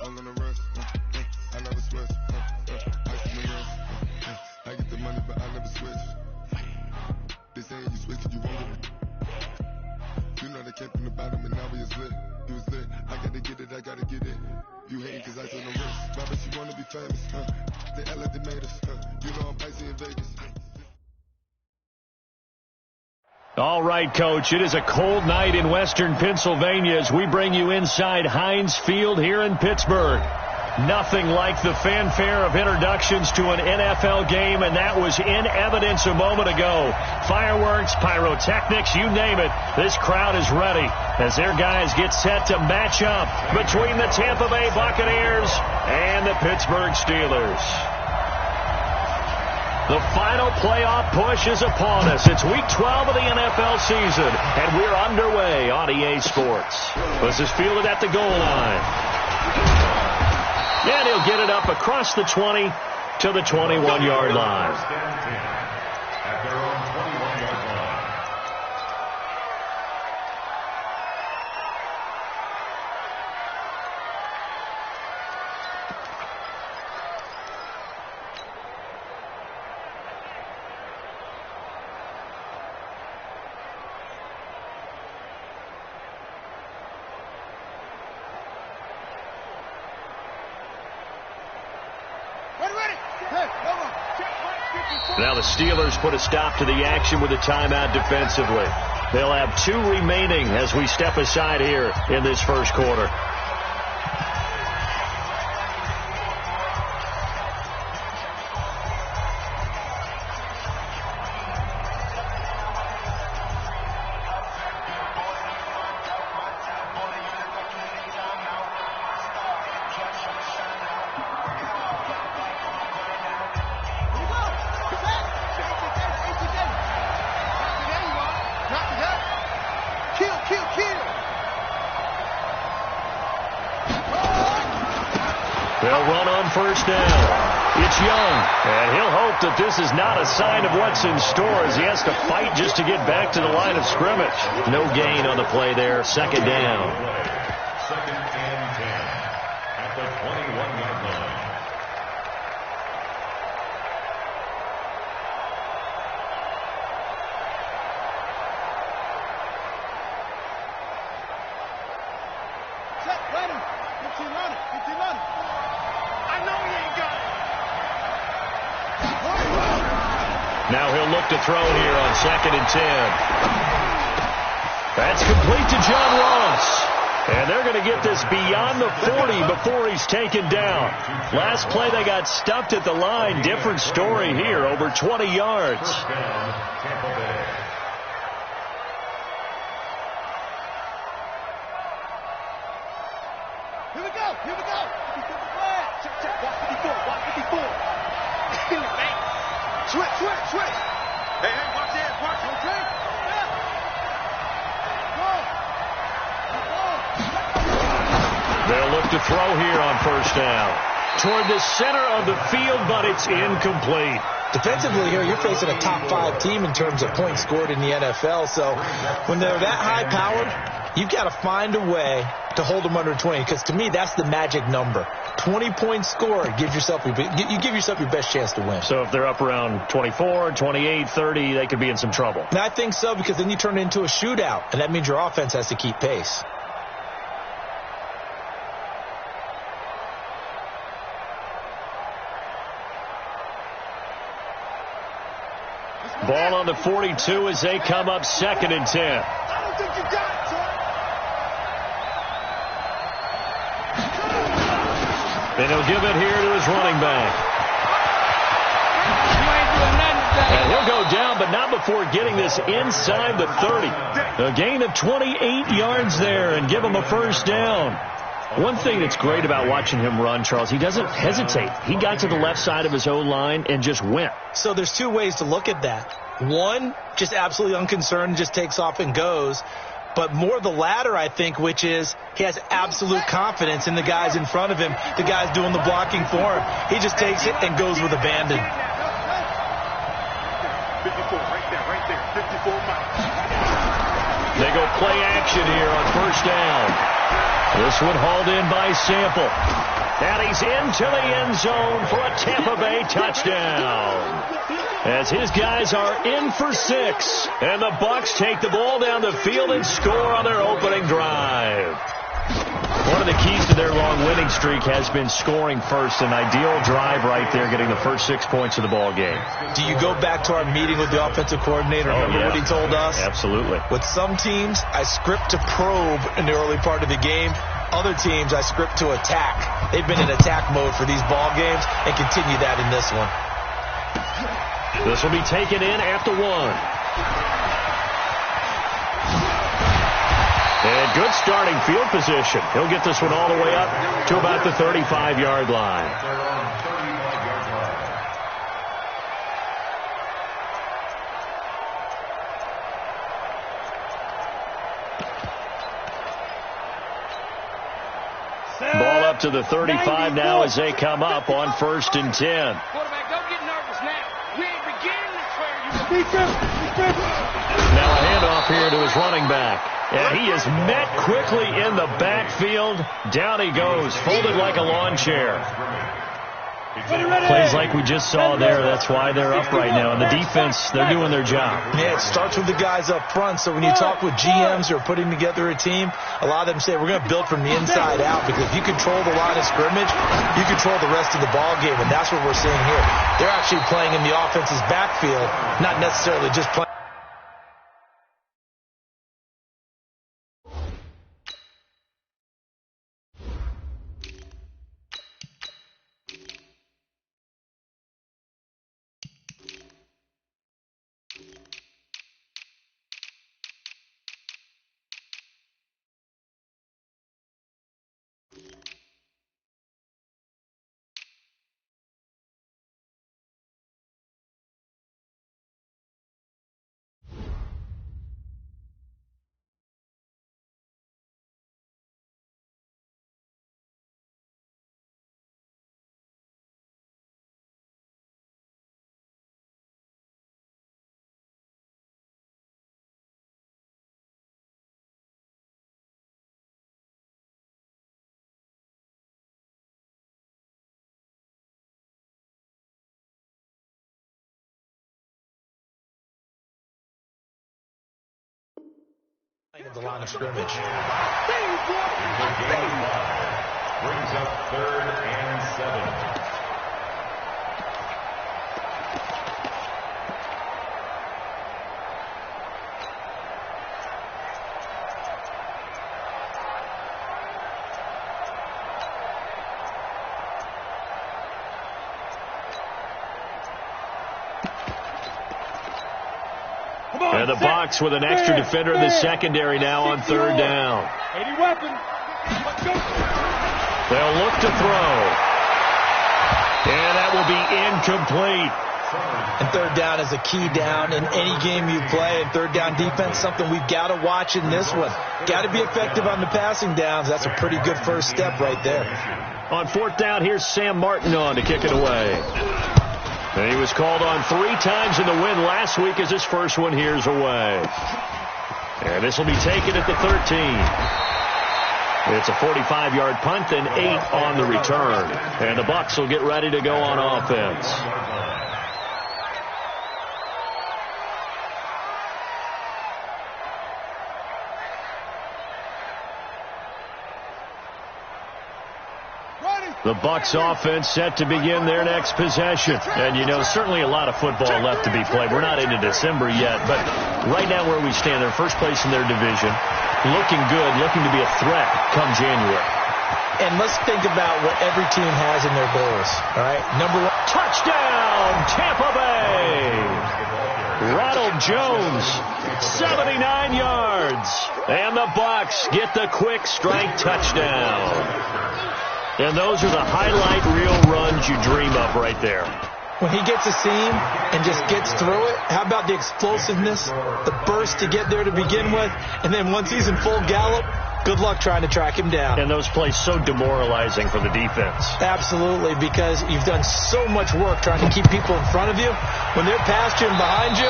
I'm gonna rush. I never sweat. Ice in the rush. I get the money, but I never switch. They saying you switch, you won't get it. You know they came from the bottom and now we is lit. You was lit. I gotta get it, I gotta get it. You hating cause ice on the wrist. Why bet you wanna be famous, They act like they made us, You know I'm icy in Vegas. All right, Coach, it is a cold night in western Pennsylvania as we bring you inside Heinz Field here in Pittsburgh. Nothing like the fanfare of introductions to an NFL game, and that was in evidence a moment ago. Fireworks, pyrotechnics, you name it. This crowd is ready as their guys get set to match up between the Tampa Bay Buccaneers and the Pittsburgh Steelers. The final playoff push is upon us. It's week 12 of the NFL season, and we're underway on EA Sports. This is fielded at the goal line. And he'll get it up across the 20 to the 21-yard line. At their own 21-yard line. Now the Steelers put a stop to the action with a timeout defensively. They'll have 2 remaining as we step aside here in this first quarter. They'll run on first down. It's Young, and he'll hope that this is not a sign of what's in store as he has to fight just to get back to the line of scrimmage. No gain on the play there. Second down. Second and 10 at the 21-yard line. Now he'll look to throw here on second and 10. That's complete to John Ross. And they're going to get this beyond the 40 before he's taken down. Last play they got stuffed at the line. Different story here, over 20 yards. First down, Tampa Bay. Here we go. Check. Watch 54. Switch. Hey, watch this. Okay. They'll look to throw here on first down. Toward the center of the field, but it's incomplete. Defensively here, you're facing a top 5 team in terms of points scored in the NFL. So when they're that high-powered, you've got to find a way to hold them under 20. Because to me, that's the magic number. 20 points scored, you give yourself your best chance to win. So if they're up around 24, 28, 30, they could be in some trouble. And I think so, because then you turn it into a shootout, and that means your offense has to keep pace. Ball on the 42 as they come up second and 10. I don't think you got it, son. And he'll give it here to his running back. And he'll go down, but not before getting this inside the 30. A gain of 28 yards there and give him a first down. One thing that's great about watching him run, Charles, he doesn't hesitate. He got to the left side of his O-line and just went. So there's 2 ways to look at that. One, just absolutely unconcerned, just takes off and goes. But more the latter, I think, which is he has absolute confidence in the guys in front of him, the guys doing the blocking for him. He just takes it and goes with abandon. 54, right there. 54 miles. They go play action here on first down. This one hauled in by Sample. And he's into the end zone for a Tampa Bay touchdown. As his guys are in for 6. And the Bucs take the ball down the field and score on their opening drive. One of the keys to their long winning streak has been scoring first. An ideal drive right there, getting the first 6 points of the ball game. Do you go back to our meeting with the offensive coordinator? Remember what he told us? Absolutely. With some teams, I script to probe in the early part of the game. Other teams, I script to attack. They've been in attack mode for these ball games and continue that in this one. This will be taken in after 1. And good starting field position. He'll get this one all the way up to about the 35-yard line. Ball up to the 35 now as they come up on 1st and 10. Quarterback, don't get nervous now. We ain't beginning to swear you. Now a handoff here to his running back. And he is met quickly in the backfield. Down he goes, folded like a lawn chair. Plays like we just saw there. That's why they're up right now. And the defense, they're doing their job. Yeah, it starts with the guys up front. So when you talk with GMs who are putting together a team, a lot of them say, we're going to build from the inside out. Because if you control the line of scrimmage, you control the rest of the ball game. And that's what we're seeing here. They're actually playing in the offense's backfield, not necessarily just playing. The line of scrimmage. Brings up 3rd and 7. And the Bucs with an extra defender in the secondary now on 3rd down. 80 weapon. They'll look to throw. And that will be incomplete. And 3rd down is a key down in any game you play. And 3rd down defense, something we've got to watch in this one. Got to be effective on the passing downs. That's a pretty good first step right there. On 4th down, here's Sam Martin on to kick it away. And he was called on 3 times in the win last week as his first one here's away. And this will be taken at the 13. It's a 45-yard punt and 8 on the return. And the Bucs will get ready to go on offense. The Bucs offense set to begin their next possession. And, you know, certainly a lot of football left to be played. We're not into December yet, but right now where we stand, they're first place in their division, looking good, looking to be a threat come January. And let's think about what every team has in their goals, all right? Number 1, touchdown, Tampa Bay! Ronald Jones, 79 yards. And the Bucs get the quick strike touchdown. And those are the highlight reel runs you dream of right there. When he gets a seam and just gets through it, how about the explosiveness, the burst to get there to begin with, and then once he's in full gallop, Good luck trying to track him down. And those plays so demoralizing for the defense. Absolutely, because you've done so much work trying to keep people in front of you. When they're past you and behind you,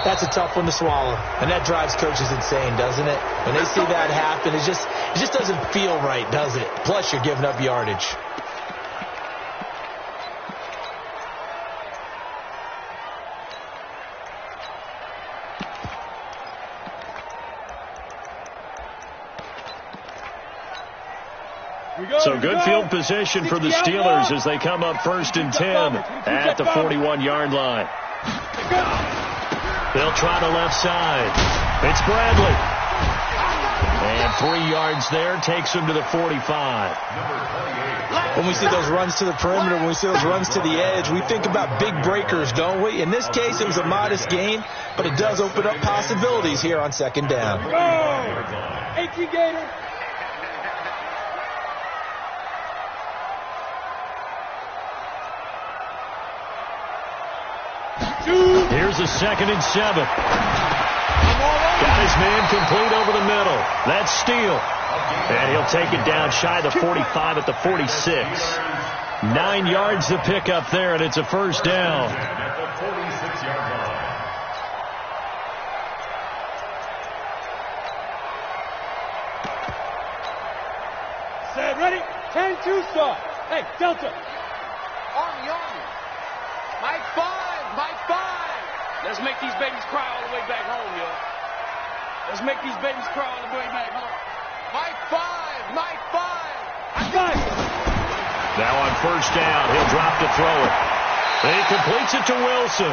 that's a tough one to swallow. And that drives coaches insane, doesn't it? When they see that happen, it just doesn't feel right, does it? Plus, you're giving up yardage. So good field position for the Steelers as they come up 1st and 10 at the 41-yard line. They'll try the left side. It's Bradley. And 3 yards there takes him to the 45. When we see those runs to the perimeter, when we see those runs to the edge, we think about big breakers, don't we? In this case, it was a modest gain, but it does open up possibilities here on 2nd down. Go! 18 Gator. Here's a 2nd and 7. Got his man complete over the middle. That's Steele. And he'll take it down shy of the 45 at the 46. 9 yards to pick up there, and it's a 1st down. At the 46-yard line. Set, ready? 10-2 start. Hey, Delta. Army. Mike 5. Let's make these babies cry all the way back home, yo. Let's make these babies cry all the way back home. Mike 5. I got it. Now on 1st down, he'll drop to throw it. He completes it to Wilson.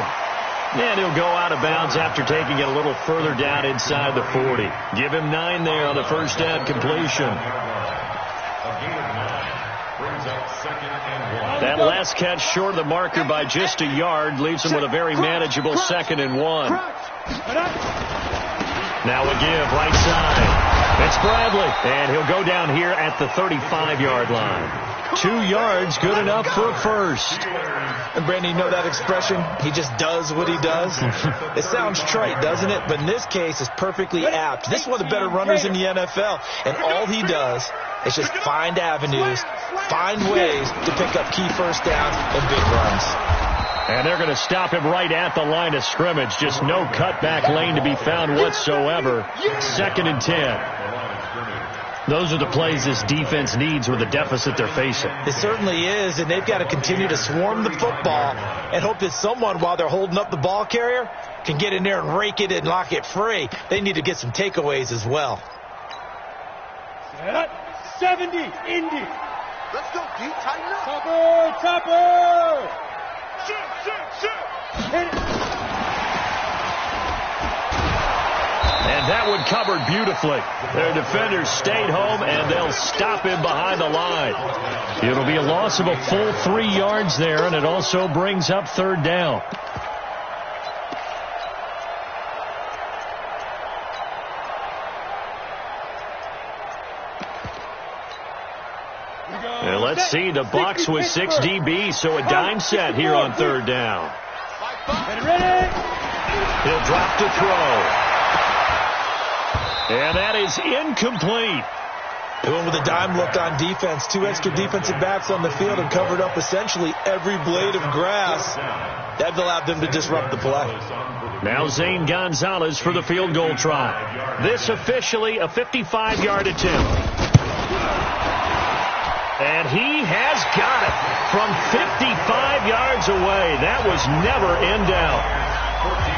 And he'll go out of bounds after taking it a little further down inside the 40. Give him 9 there on the 1st down completion. A gain of 9 brings up 2nd and 1. That last catch short of the marker by just a yard leaves him with a very manageable 2nd and 1. Now a give, right side. It's Bradley, and he'll go down here at the 35-yard line. 2 yards, good enough for a 1st. And Brandon, you know that expression? He just does what he does. It sounds trite, doesn't it? But in this case, it's perfectly apt. This is one of the better runners in the NFL, and all he does is just find avenues, find ways to pick up key 1st downs and big runs. And they're going to stop him right at the line of scrimmage. Just no cutback lane to be found whatsoever. 2nd and 10. Those are the plays this defense needs with the deficit they're facing. It certainly is, and they've got to continue to swarm the football and hope that someone, while they're holding up the ball carrier, can get in there and rake it and lock it free. They need to get some takeaways as well. 70, Indy. Let's go, D. Tighten up. Topper. Shoot. Hit it. And that one covered beautifully. Their defenders stayed home, and they'll stop him behind the line. It'll be a loss of a full 3 yards there, and it also brings up 3rd down. And let's see, the Bucs with 6 DBs, so a dime set here on 3rd down. Ready. He'll drop to throw. And that is incomplete. Doing with a dime look on defense. 2 extra defensive backs on the field and covered up essentially every blade of grass. That allowed them to disrupt the play. Now Zane Gonzalez for the field goal try. This officially a 55-yard attempt. And he has got it from 55 yards away. That was never in doubt.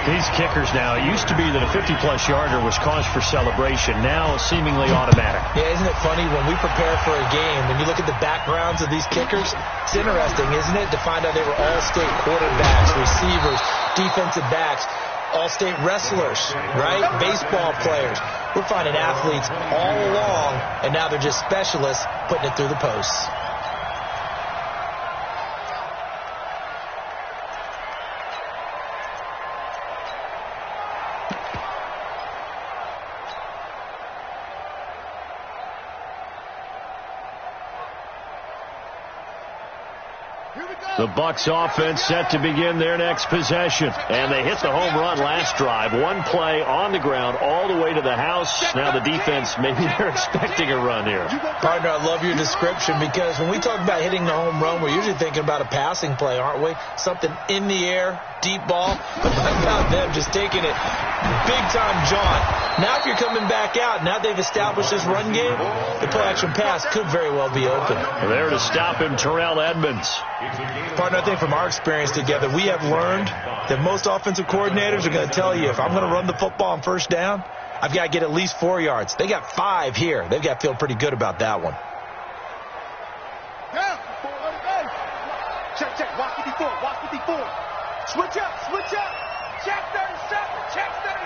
These kickers now, it used to be that a 50-plus yarder was cause for celebration. Now seemingly automatic. Yeah, isn't it funny when we prepare for a game, when you look at the backgrounds of these kickers, it's interesting, isn't it, to find out they were all-state quarterbacks, receivers, defensive backs, all-state wrestlers, right? Baseball players. We're finding athletes all along, and now they're just specialists putting it through the posts. The Bucs offense set to begin their next possession. And they hit the home run last drive. One play on the ground all the way to the house. Now the defense, maybe they're expecting a run here. Partner, I love your description because when we talk about hitting the home run, we're usually thinking about a passing play, aren't we? Something in the air, deep ball. But how about them just taking it big-time jaunt? Now if you're coming back out, now they've established this run game, the play-action pass could very well be open. There to stop him, Terrell Edmunds. Partner, I think from our experience together, we have learned that most offensive coordinators are going to tell you, if I'm going to run the football on first down, I've got to get at least 4 yards. They got 5 here. They've got to feel pretty good about that one. Check, check. Watch 54. Watch 54. Switch up. Switch up. Check 37. Check 37.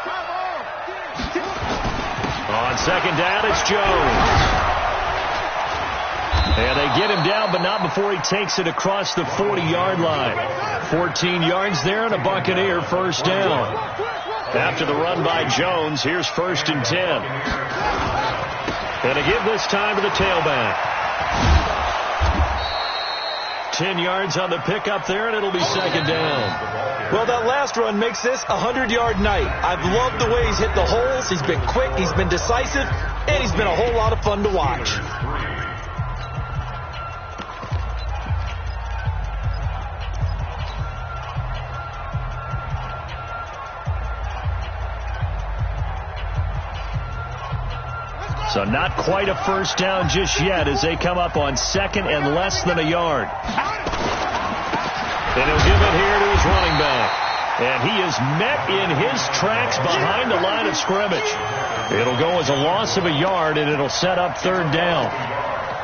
Come on. On second down, it's Jones. And they get him down, but not before he takes it across the 40-yard line. 14 yards there and a Buccaneer first down. After the run by Jones, here's 1st and 10. And to give this time to the tailback. 10 yards on the pickup there, and it'll be second down. Well, that last run makes this a 100-yard night. I've loved the way he's hit the holes. He's been quick, he's been decisive, and he's been a whole lot of fun to watch. So not quite a first down just yet as they come up on second and less than a yard. And he'll give it here to his running back. And he is met in his tracks behind the line of scrimmage. It'll go as a loss of a yard, and it'll set up third down.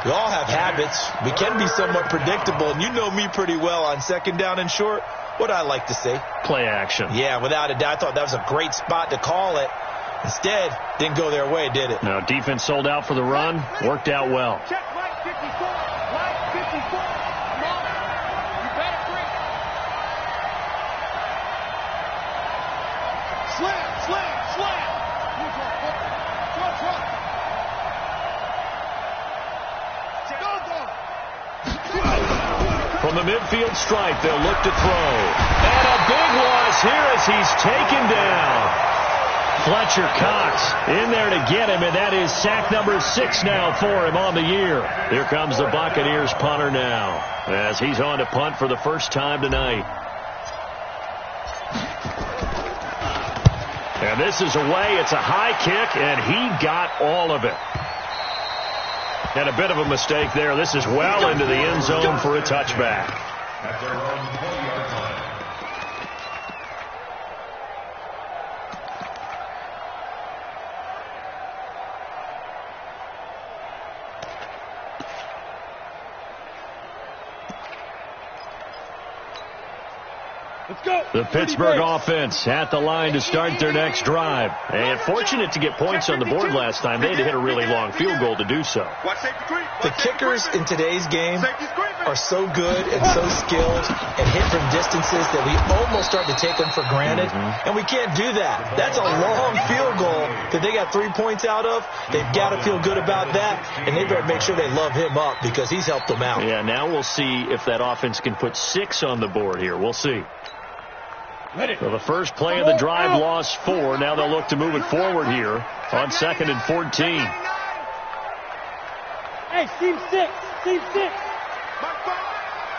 We all have habits. We can be somewhat predictable, and you know me pretty well on second down and short. What I like to say? Play action. Yeah, without a doubt. I thought that was a great spot to call it. Instead, didn't go their way, did it? No, defense sold out for the run. Worked out well. Check right 54. Right 54. Come on. You better bring it. Slam, slam, slam. From the midfield stripe, they'll look to throw. And a big loss here as he's taken down. Fletcher Cox in there to get him, and that is sack number 6 now for him on the year. Here comes the Buccaneers punter now as he's on to punt for the first time tonight. And this is away. It's a high kick, and he got all of it. And a bit of a mistake there. This is well into the end zone for a touchback. After a run, 20-yard line. The Pittsburgh offense at the line to start their next drive. And fortunate to get points on the board last time. They had to hit a really long field goal to do so. The kickers in today's game are so good and so skilled and hit from distances that we almost start to take them for granted. And we can't do that. That's a long field goal that they got 3 points out of. They've got to feel good about that. And they better make sure they love him up because he's helped them out. Yeah, now we'll see if that offense can put 6 on the board here. We'll see. So the first play of the drive lost 4. Now they'll look to move it forward here on 2nd and 14. Hey, team 6. Team 6. It's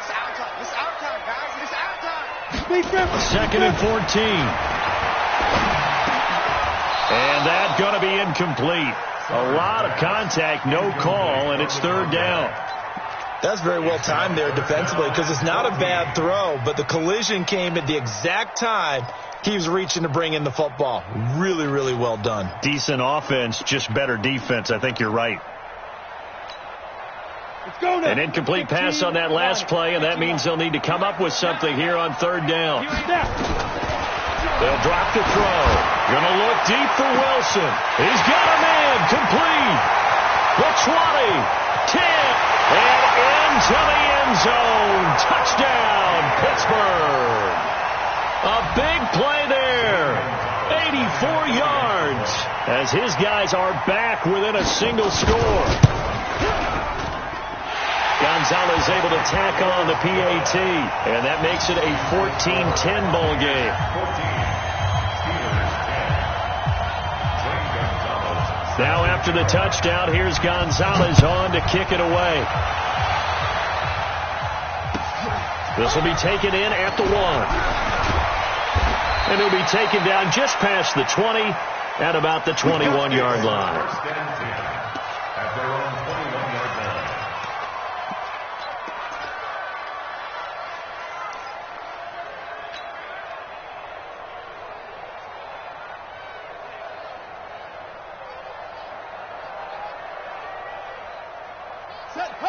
out time. It's out time, guys. It's out time. 2nd and 14. And that's going to be incomplete. A lot of contact, no call, and it's third down. That's very well timed there defensively because it's not a bad throw, but the collision came at the exact time he was reaching to bring in the football. Really, really well done. Decent offense, just better defense. I think you're right. An incomplete pass on that last play, and that means they'll need to come up with something here on third down. They'll drop the throw. Gonna look deep for Wilson. He's got a man complete. The 20, 10. And into the end zone. Touchdown, Pittsburgh. A big play there. 84 yards as his guys are back within a single score. Gonzalez able to tack on the PAT, and that makes it a 14-10 ball game. Now after the touchdown, here's Gonzalez on to kick it away. This will be taken in at the 1. And he'll be taken down just past the 20 at about the 21-yard line.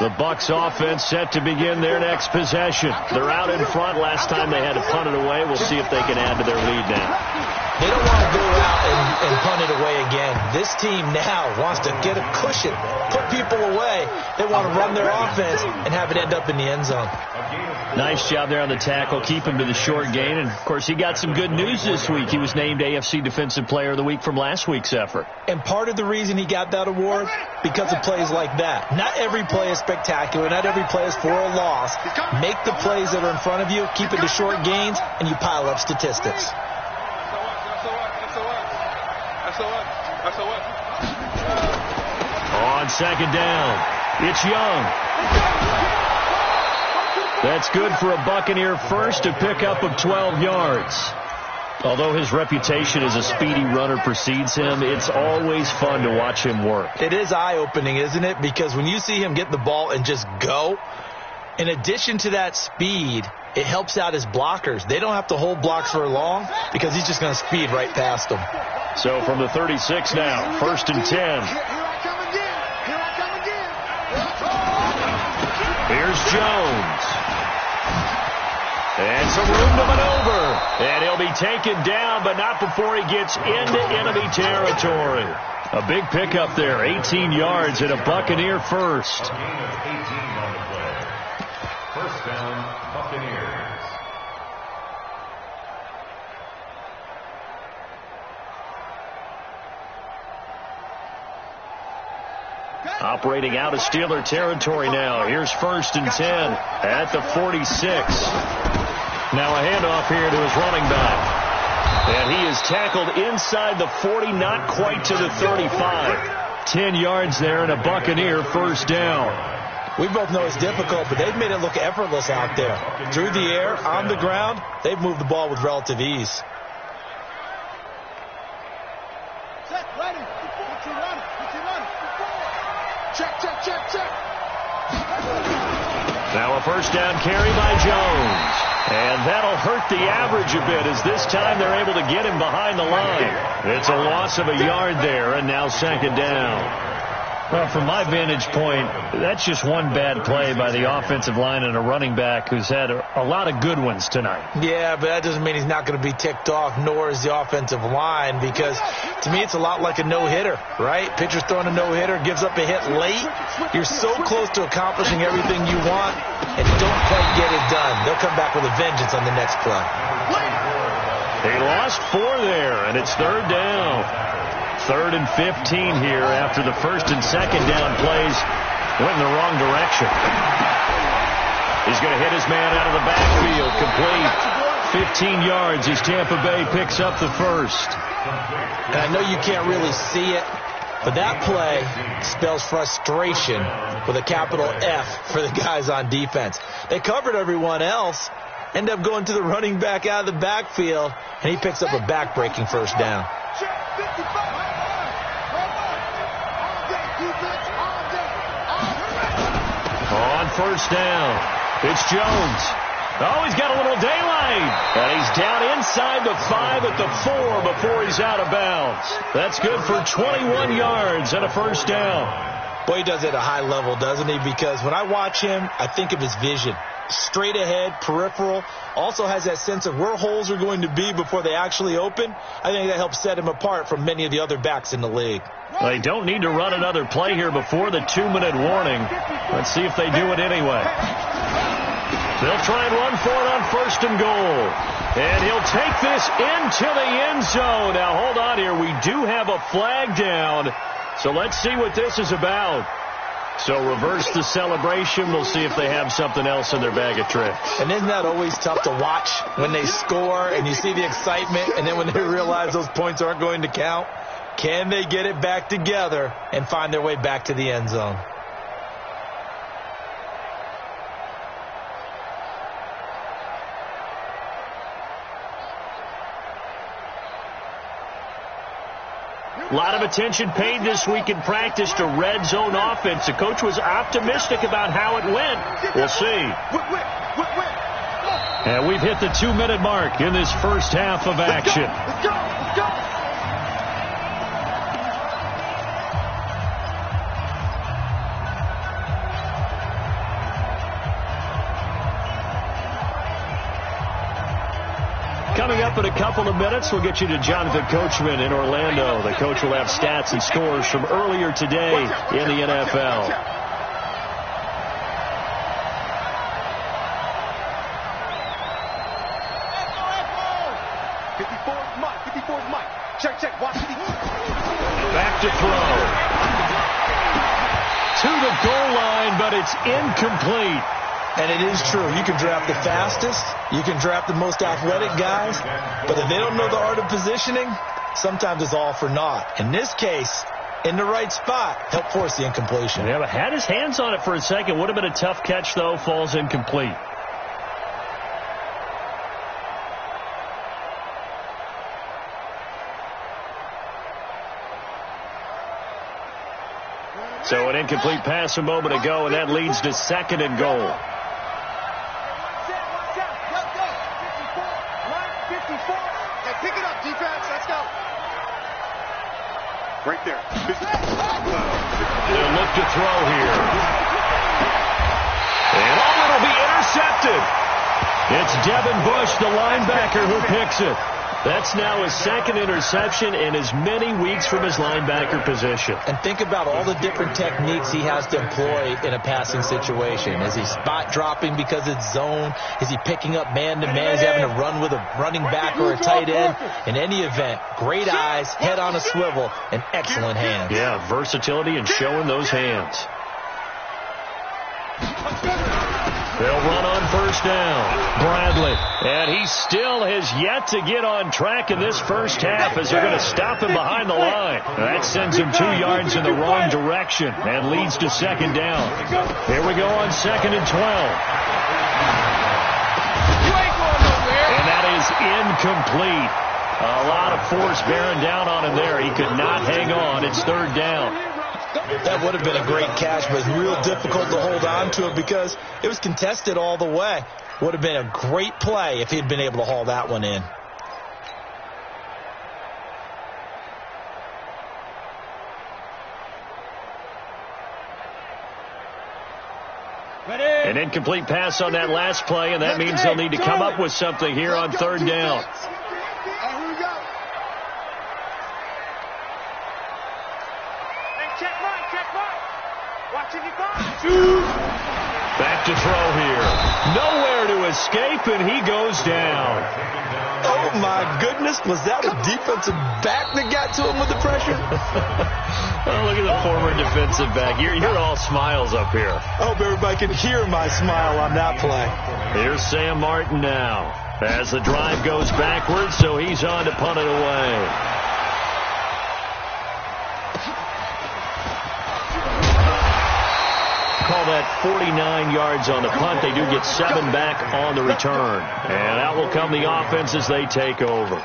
The Bucs offense set to begin their next possession. They're out in front. Last time they had to punt it away. We'll see if they can add to their lead now. They don't want to go out and punt it away again. This team now wants to get a cushion, put people away. They want to run their offense and have it end up in the end zone. Nice job there on the tackle. Keep him to the short gain. And, of course, he got some good news this week. He was named AFC Defensive Player of the Week from last week's effort. And part of the reason he got that award, because of plays like that. Not every play is spectacular. Not every play is for a loss. Make the plays that are in front of you, keep it to short gains, and you pile up statistics. On second down, it's Young. That's good for a Buccaneer first, a pickup of 12 yards. Although his reputation as a speedy runner precedes him, it's always fun to watch him work. It is eye-opening, isn't it? Because when you see him get the ball and just go, in addition to that speed, it helps out his blockers. They don't have to hold blocks for long because he's just going to speed right past them. So from the 36 now, 1st and 10. Here I come again. Here's Jones. And some room to maneuver. And he'll be taken down, but not before he gets into enemy territory. A big pickup there, 18 yards and a Buccaneer first. A gain of 18 on the play. First down, Buccaneers. Operating out of Steeler territory now. Here's 1st and 10 at the 46. Now a handoff here to his running back. And he is tackled inside the 40, not quite to the 35. 10 yards there and a Buccaneer first down. We both know it's difficult, but they've made it look effortless out there. Through the air, on the ground, they've moved the ball with relative ease. Set, ready. Put you running. Check. Now a first down carry by Jones. And that'll hurt the average a bit as this time they're able to get him behind the line. It's a loss of a yard there, and now second down. Well, from my vantage point, that's just one bad play by the offensive line and a running back who's had a lot of good ones tonight. Yeah, but that doesn't mean he's not going to be ticked off, nor is the offensive line, because to me it's a lot like a no-hitter, right? Pitcher's throwing a no-hitter, gives up a hit late. You're so close to accomplishing everything you want, and you don't quite get it done. They'll come back with a vengeance on the next play. They lost 4 there, and it's third down. 3rd and 15 here after the 1st and 2nd down plays went in the wrong direction. He's going to hit his man out of the backfield, complete. 15 yards as Tampa Bay picks up the first. And I know you can't really see it, but that play spells frustration with a capital F for the guys on defense. They covered everyone else, end up going to the running back out of the backfield, and he picks up a back-breaking first down. On first down, it's Jones. Oh, he's got a little daylight. And he's down inside the 5 at the 4 before he's out of bounds. That's good for 21 yards and a first down. Boy, he does it at a high level, doesn't he? Because when I watch him, I think of his vision. Straight ahead, peripheral. Also has that sense of where holes are going to be before they actually open. I think that helps set him apart from many of the other backs in the league. They don't need to run another play here before the 2-minute warning. Let's see if they do it anyway. They'll try and run for it on 1st and goal. And he'll take this into the end zone. Now, hold on here. We do have a flag down. So let's see what this is about. So reverse the celebration. We'll see if they have something else in their bag of tricks. And isn't that always tough to watch when they score and you see the excitement, and then when they realize those points aren't going to count? Can they get it back together and find their way back to the end zone? A lot of attention paid this week in practice to red zone offense. The coach was optimistic about how it went. We'll see. And we've hit the 2-minute mark in this first half of action. Let's go. Coming up in a couple of minutes, we'll get you to Jonathan Coachman in Orlando. The coach will have stats and scores from earlier today in the NFL. Check. Watch it. Back to throw. To the goal line, but it's incomplete. And it is true. You can draft the fastest. You can draft the most athletic guys. But if they don't know the art of positioning, sometimes it's all for naught. In this case, in the right spot, helped force the incompletion. Yeah, but had his hands on it for a second. Would have been a tough catch, though. Falls incomplete. So an incomplete pass a moment ago, and that leads to 2nd and goal. Pick it up, defense. Let's go. Right there. They'll look to throw here. And it'll be intercepted. It's Devin Bush, the linebacker, who picks it. That's now his 2nd interception in as many weeks from his linebacker position. And think about all the different techniques he has to employ in a passing situation. Is he spot dropping because it's zone? Is he picking up man-to-man? Is he having to run with a running back or a tight end? In any event, great eyes, head on a swivel, and excellent hands. Yeah, versatility and showing those hands. They'll run on 1st down. Bradley. And he still has yet to get on track in this first half as they're going to stop him behind the line. That sends him 2 yards in the wrong direction and leads to 2nd down. Here we go on 2nd and 12. And that is incomplete. A lot of force bearing down on him there. He could not hang on. It's 3rd down. That would have been a great catch, but real difficult to hold on to it because it was contested all the way. Would have been a great play if he'd been able to haul that one in. An incomplete pass on that last play, and that means they'll need to come up with something here on 3rd down. Back to throw here. Nowhere to escape, and he goes down. Oh, my goodness. Was that a defensive back that got to him with the pressure? Oh, look at the former defensive back. You're all smiles up here. I hope everybody can hear my smile on that play. Here's Sam Martin now as the drive goes backwards, so he's on to punt it away. Call that 49 yards on the punt. They do get 7 back on the return. And out will come the offense as they take over.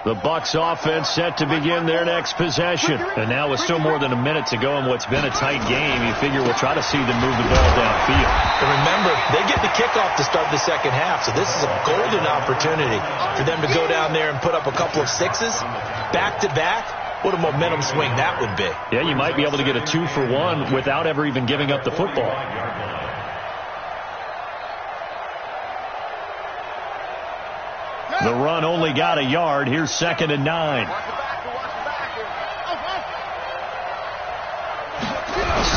The Bucs offense set to begin their next possession. And now with still more than a minute to go in what's been a tight game, you figure we'll try to see them move the ball downfield. And remember, they get the kickoff to start the 2nd half, so this is a golden opportunity for them to go down there and put up a couple of 6s back-to-back. What a momentum swing that would be. Yeah, you might be able to get a 2-for-1 without ever even giving up the football. The run only got a yard. Here's 2nd and 9.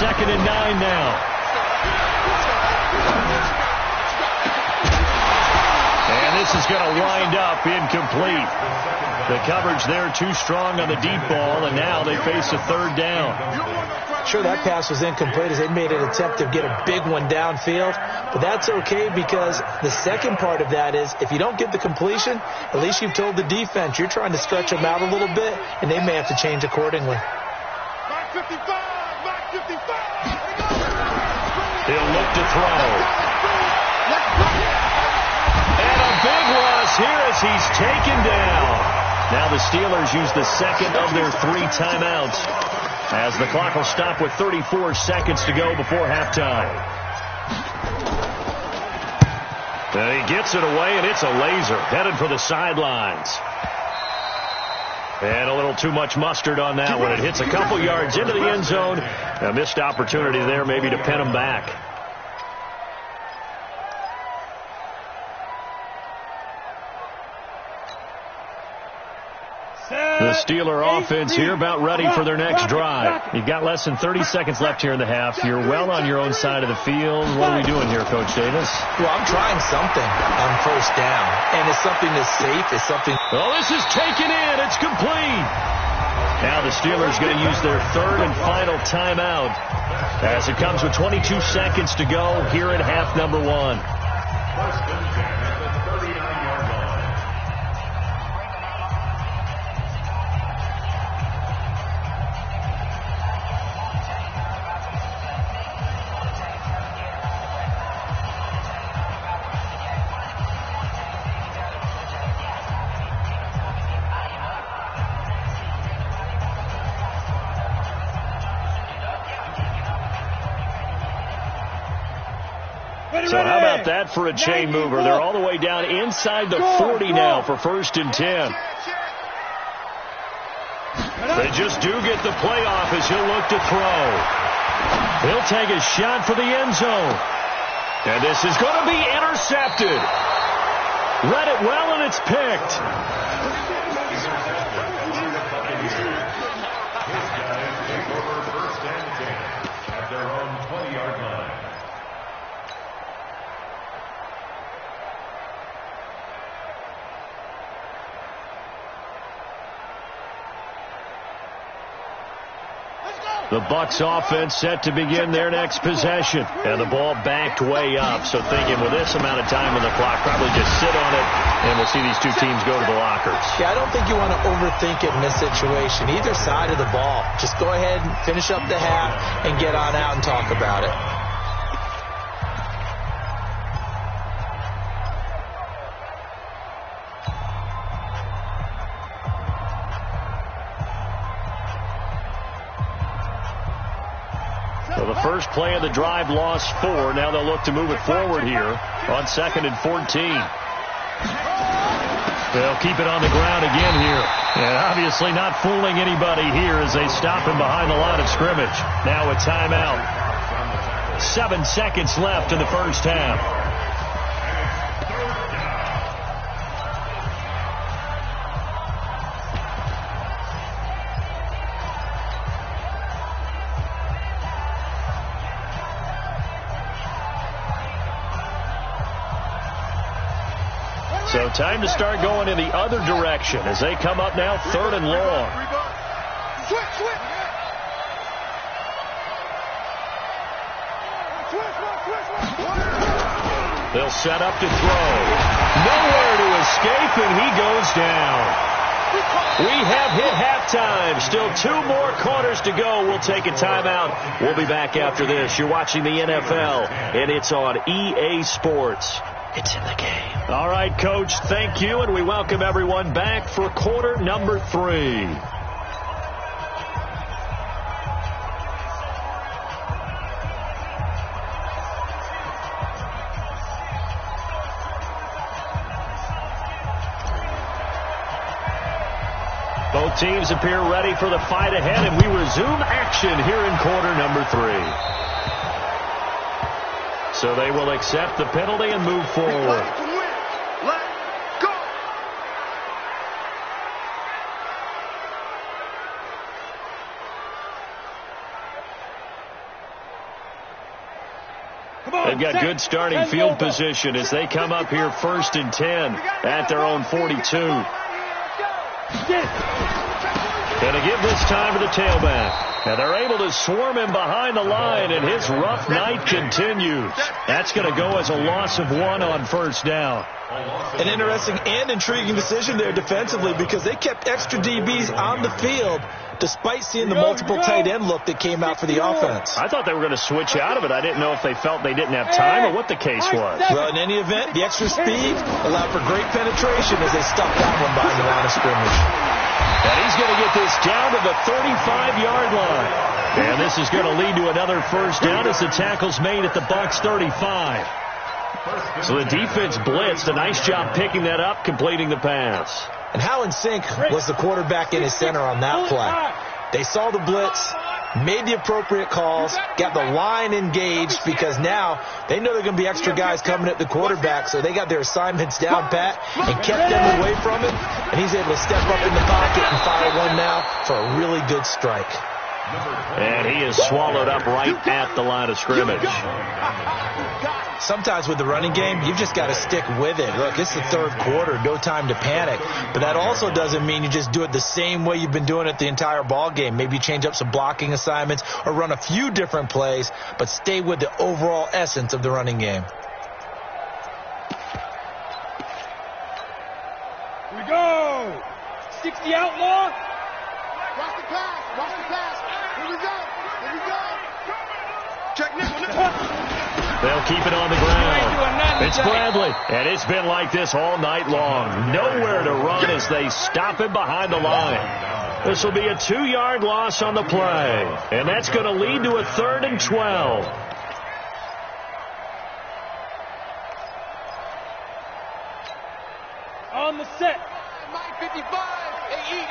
2nd and 9 now. And this is going to wind up incomplete. The coverage there too strong on the deep ball, and now they face a 3rd down. Sure, that pass was incomplete as they made an attempt to get a big one downfield, but that's okay because the second part of that is if you don't get the completion, at least you've told the defense you're trying to stretch them out a little bit, and they may have to change accordingly. He'll look to throw. And a big loss here as he's taken down. Now the Steelers use the second of their 3 timeouts as the clock will stop with 34 seconds to go before halftime. And he gets it away, and it's a laser headed for the sidelines. And a little too much mustard on that one. It hits a couple yards into the end zone. A missed opportunity there maybe to pin him back. The Steeler offense here about ready for their next drive. You've got less than 30 seconds left here in the half. You're well on your own side of the field. What are we doing here, Coach Davis? Well, I'm trying something on 1st down, and it's something that's safe. It's something. Oh, this is taken in. It's complete. Now the Steelers going to use their 3rd and final timeout as it comes with 22 seconds to go here in half number 1. So how about that for a chain mover? They're all the way down inside the 40 now for 1st and 10. They just do get the playoff as he'll look to throw. He'll take a shot for the end zone. And this is going to be intercepted. Read it well, and it's picked. At their own 20-yard line. The Bucs offense set to begin their next possession. And the ball backed way up. So thinking with this amount of time on the clock, probably just sit on it, and we'll see these two teams go to the lockers. Yeah, I don't think you want to overthink it in this situation. Either side of the ball. Just go ahead and finish up the half and get on out and talk about it. So the first play of the drive lost 4. Now they'll look to move it forward here on 2nd and 14. They'll keep it on the ground again here. And obviously not fooling anybody here as they stop him behind the line of scrimmage. Now a timeout. 7 seconds left in the first half. So time to start going in the other direction as they come up now 3rd and long. They'll set up to throw. Nowhere to escape, and he goes down. We have hit halftime. Still 2 more quarters to go. We'll take a timeout. We'll be back after this. You're watching the NFL, and it's on EA Sports. It's in the game. All right, Coach, thank you, and we welcome everyone back for quarter number 3. Both teams appear ready for the fight ahead, and we resume action here in quarter number 3. So they will accept the penalty and move forward. They've got good starting field position as they come up here 1st and 10 at their own 42. Going to give this time to the tailback. And they're able to swarm him behind the line, and his rough night continues. That's going to go as a loss of 1 on 1st down. An interesting and intriguing decision there defensively because they kept extra DBs on the field despite seeing the multiple tight end look that came out for the offense. I thought they were going to switch out of it. I didn't know if they felt they didn't have time or what the case was. Well, in any event, the extra speed allowed for great penetration as they stuck that one behind the line of scrimmage. And he's going to get this down to the 35-yard line. And this is going to lead to another 1st down as the tackle's made at the Bucs 35. So the defense blitzed. A nice job picking that up, completing the pass. And how in sync was the quarterback in his center on that play? They saw the blitz, made the appropriate calls, got the line engaged because now they know there are going to be extra guys coming at the quarterback, so they got their assignments down pat and kept them away from him, and he's able to step up in the pocket and fire one now for a really good strike. And he is swallowed up right at the line of scrimmage. Sometimes with the running game, you've just got to stick with it. Look, it's the 3rd quarter, no time to panic. But that also doesn't mean you just do it the same way you've been doing it the entire ball game. Maybe change up some blocking assignments or run a few different plays, but stay with the overall essence of the running game. Here we go. 60 outlaw. Watch the pass. Watch the pass. Here we go. Here we go. Check nickel. They'll keep it on the ground. It's Bradley. And it's been like this all night long. Nowhere to run as they stop him behind the line. This will be a 2-yard loss on the play. And that's going to lead to a 3rd and 12. On the set. Mike 55. Hey, eat.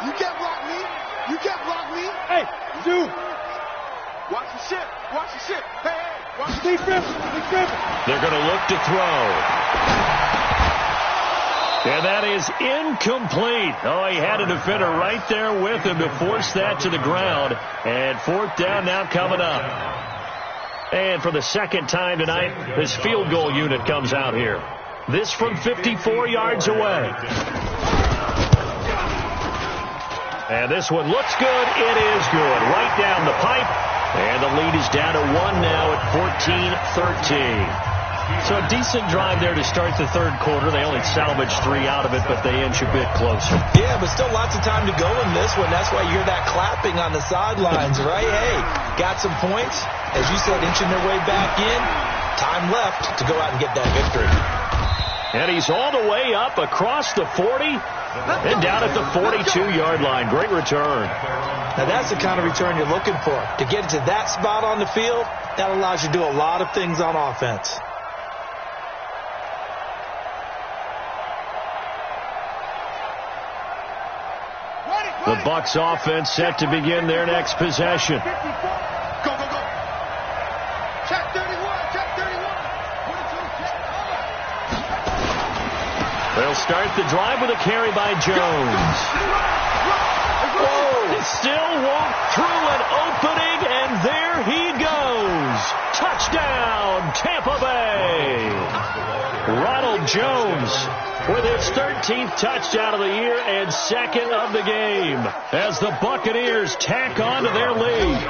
You can't block me. You can't block me. Hey, Zoo. Watch the ship. Watch the ship. Hey. Watch the Big grip. They're going to look to throw. And that is incomplete. Oh, he had a defender right there with him to force that to the ground. And 4th down now coming up. And for the 2nd time tonight, this field goal unit comes out here. This from 54 yards away. And this one looks good. It is good. Right down the pipe. And the lead is down to 1 now at 14-13. So a decent drive there to start the 3rd quarter. They only salvaged 3 out of it, but they inch a bit closer. Yeah, but still lots of time to go in this one. That's why you hear that clapping on the sidelines, right? Hey, got some points. As you said, inching their way back in. Time left to go out and get that victory. And he's all the way up across the 40 and down at the 42-yard line. Great return. Now, that's the kind of return you're looking for. To get to that spot on the field, that allows you to do a lot of things on offense. The Bucs offense set to begin their next possession. Go. Check 31. Check 31. They'll start the drive with a carry by Jones. Whoa! Still walk through an opening, and there he goes. Touchdown, Tampa Bay. Ronald Jones with his 13th touchdown of the year and 2nd of the game as the Buccaneers tack on to their lead.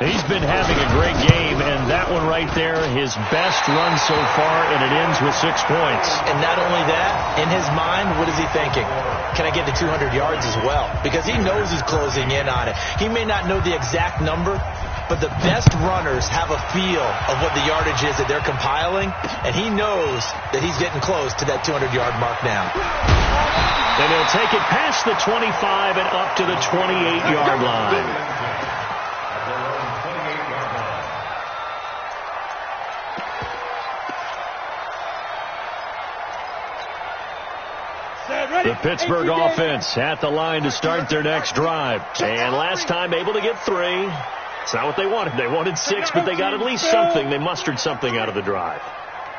He's been having a great game, and that one right there, his best run so far, and it ends with 6 points. And not only that, in his mind, what is he thinking? Can I get to 200 yards as well? Because he knows he's closing in on it. He may not know the exact number, but the best runners have a feel of what the yardage is that they're compiling, and he knows that he's getting close to that 200-yard mark now. And he'll take it past the 25 and up to the 28-yard line. The Pittsburgh offense at the line to start their next drive. And last time able to get 3. It's not what they wanted. They wanted 6, but they got at least something. They mustered something out of the drive.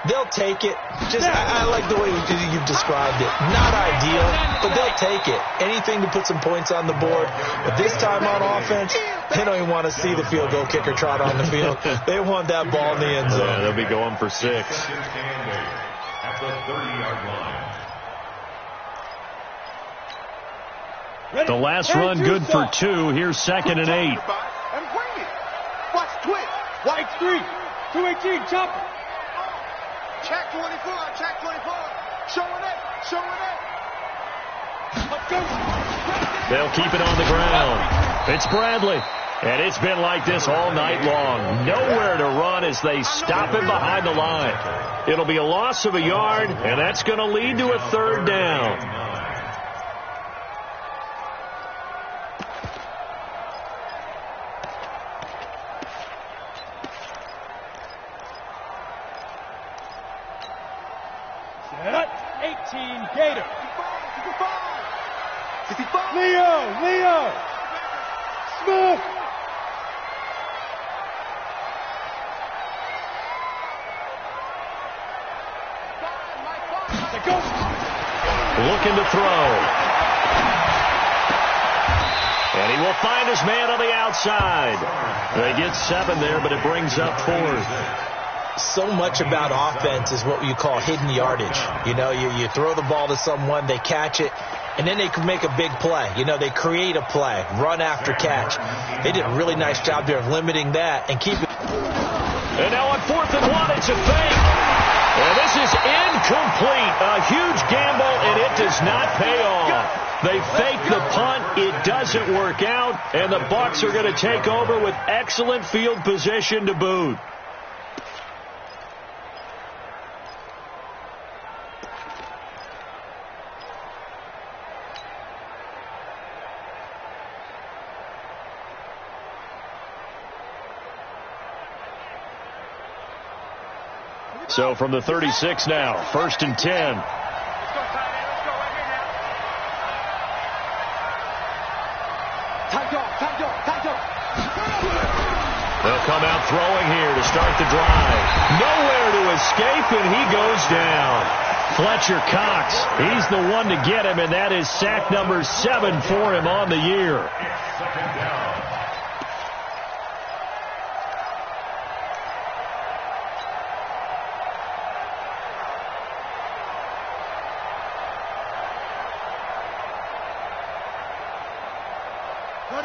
They'll take it. I like the way you've described it. Not ideal, but they'll take it. Anything to put some points on the board. But this time on offense, They don't even want to see the field goal kicker trot on the field. They want that ball in the end zone. Yeah, they'll be going for 6. At the 30-yard line. The last run good for 2. Here's 2nd and 8. And bring it. Watch twitch. White 3. 218. Chopper. Check 24. Check 24. Showing it. Showing it. Let's go. They'll keep it on the ground. It's Bradley. And it's been like this all night long. Nowhere to run as they stop him behind the line. It'll be a loss of a yard, and that's going to lead to a 3rd down. Set. 18 Gator. 55. Leo. Smith. Looking to throw. And he will find his man on the outside. They get 7 there, but it brings up 4th. So much about offense is what you call hidden yardage. You know, you throw the ball to someone, they catch it, and then they can make a big play. You know, they create a play, run after catch. They did a really nice job there of limiting that and keep it. And now on 4th and 1, it's a fake. And this is incomplete. A huge gamble, and it does not pay off. They fake the punt. It doesn't work out, and the Bucs are going to take over with excellent field position to boot. So from the 36 now, 1st and 10. Let's go, Tyler. Let's go right here now. Tight dog. They'll come out throwing here to start the drive. Nowhere to escape, and he goes down. Fletcher Cox, he's the one to get him, and that is sack number 7 for him on the year. Second down.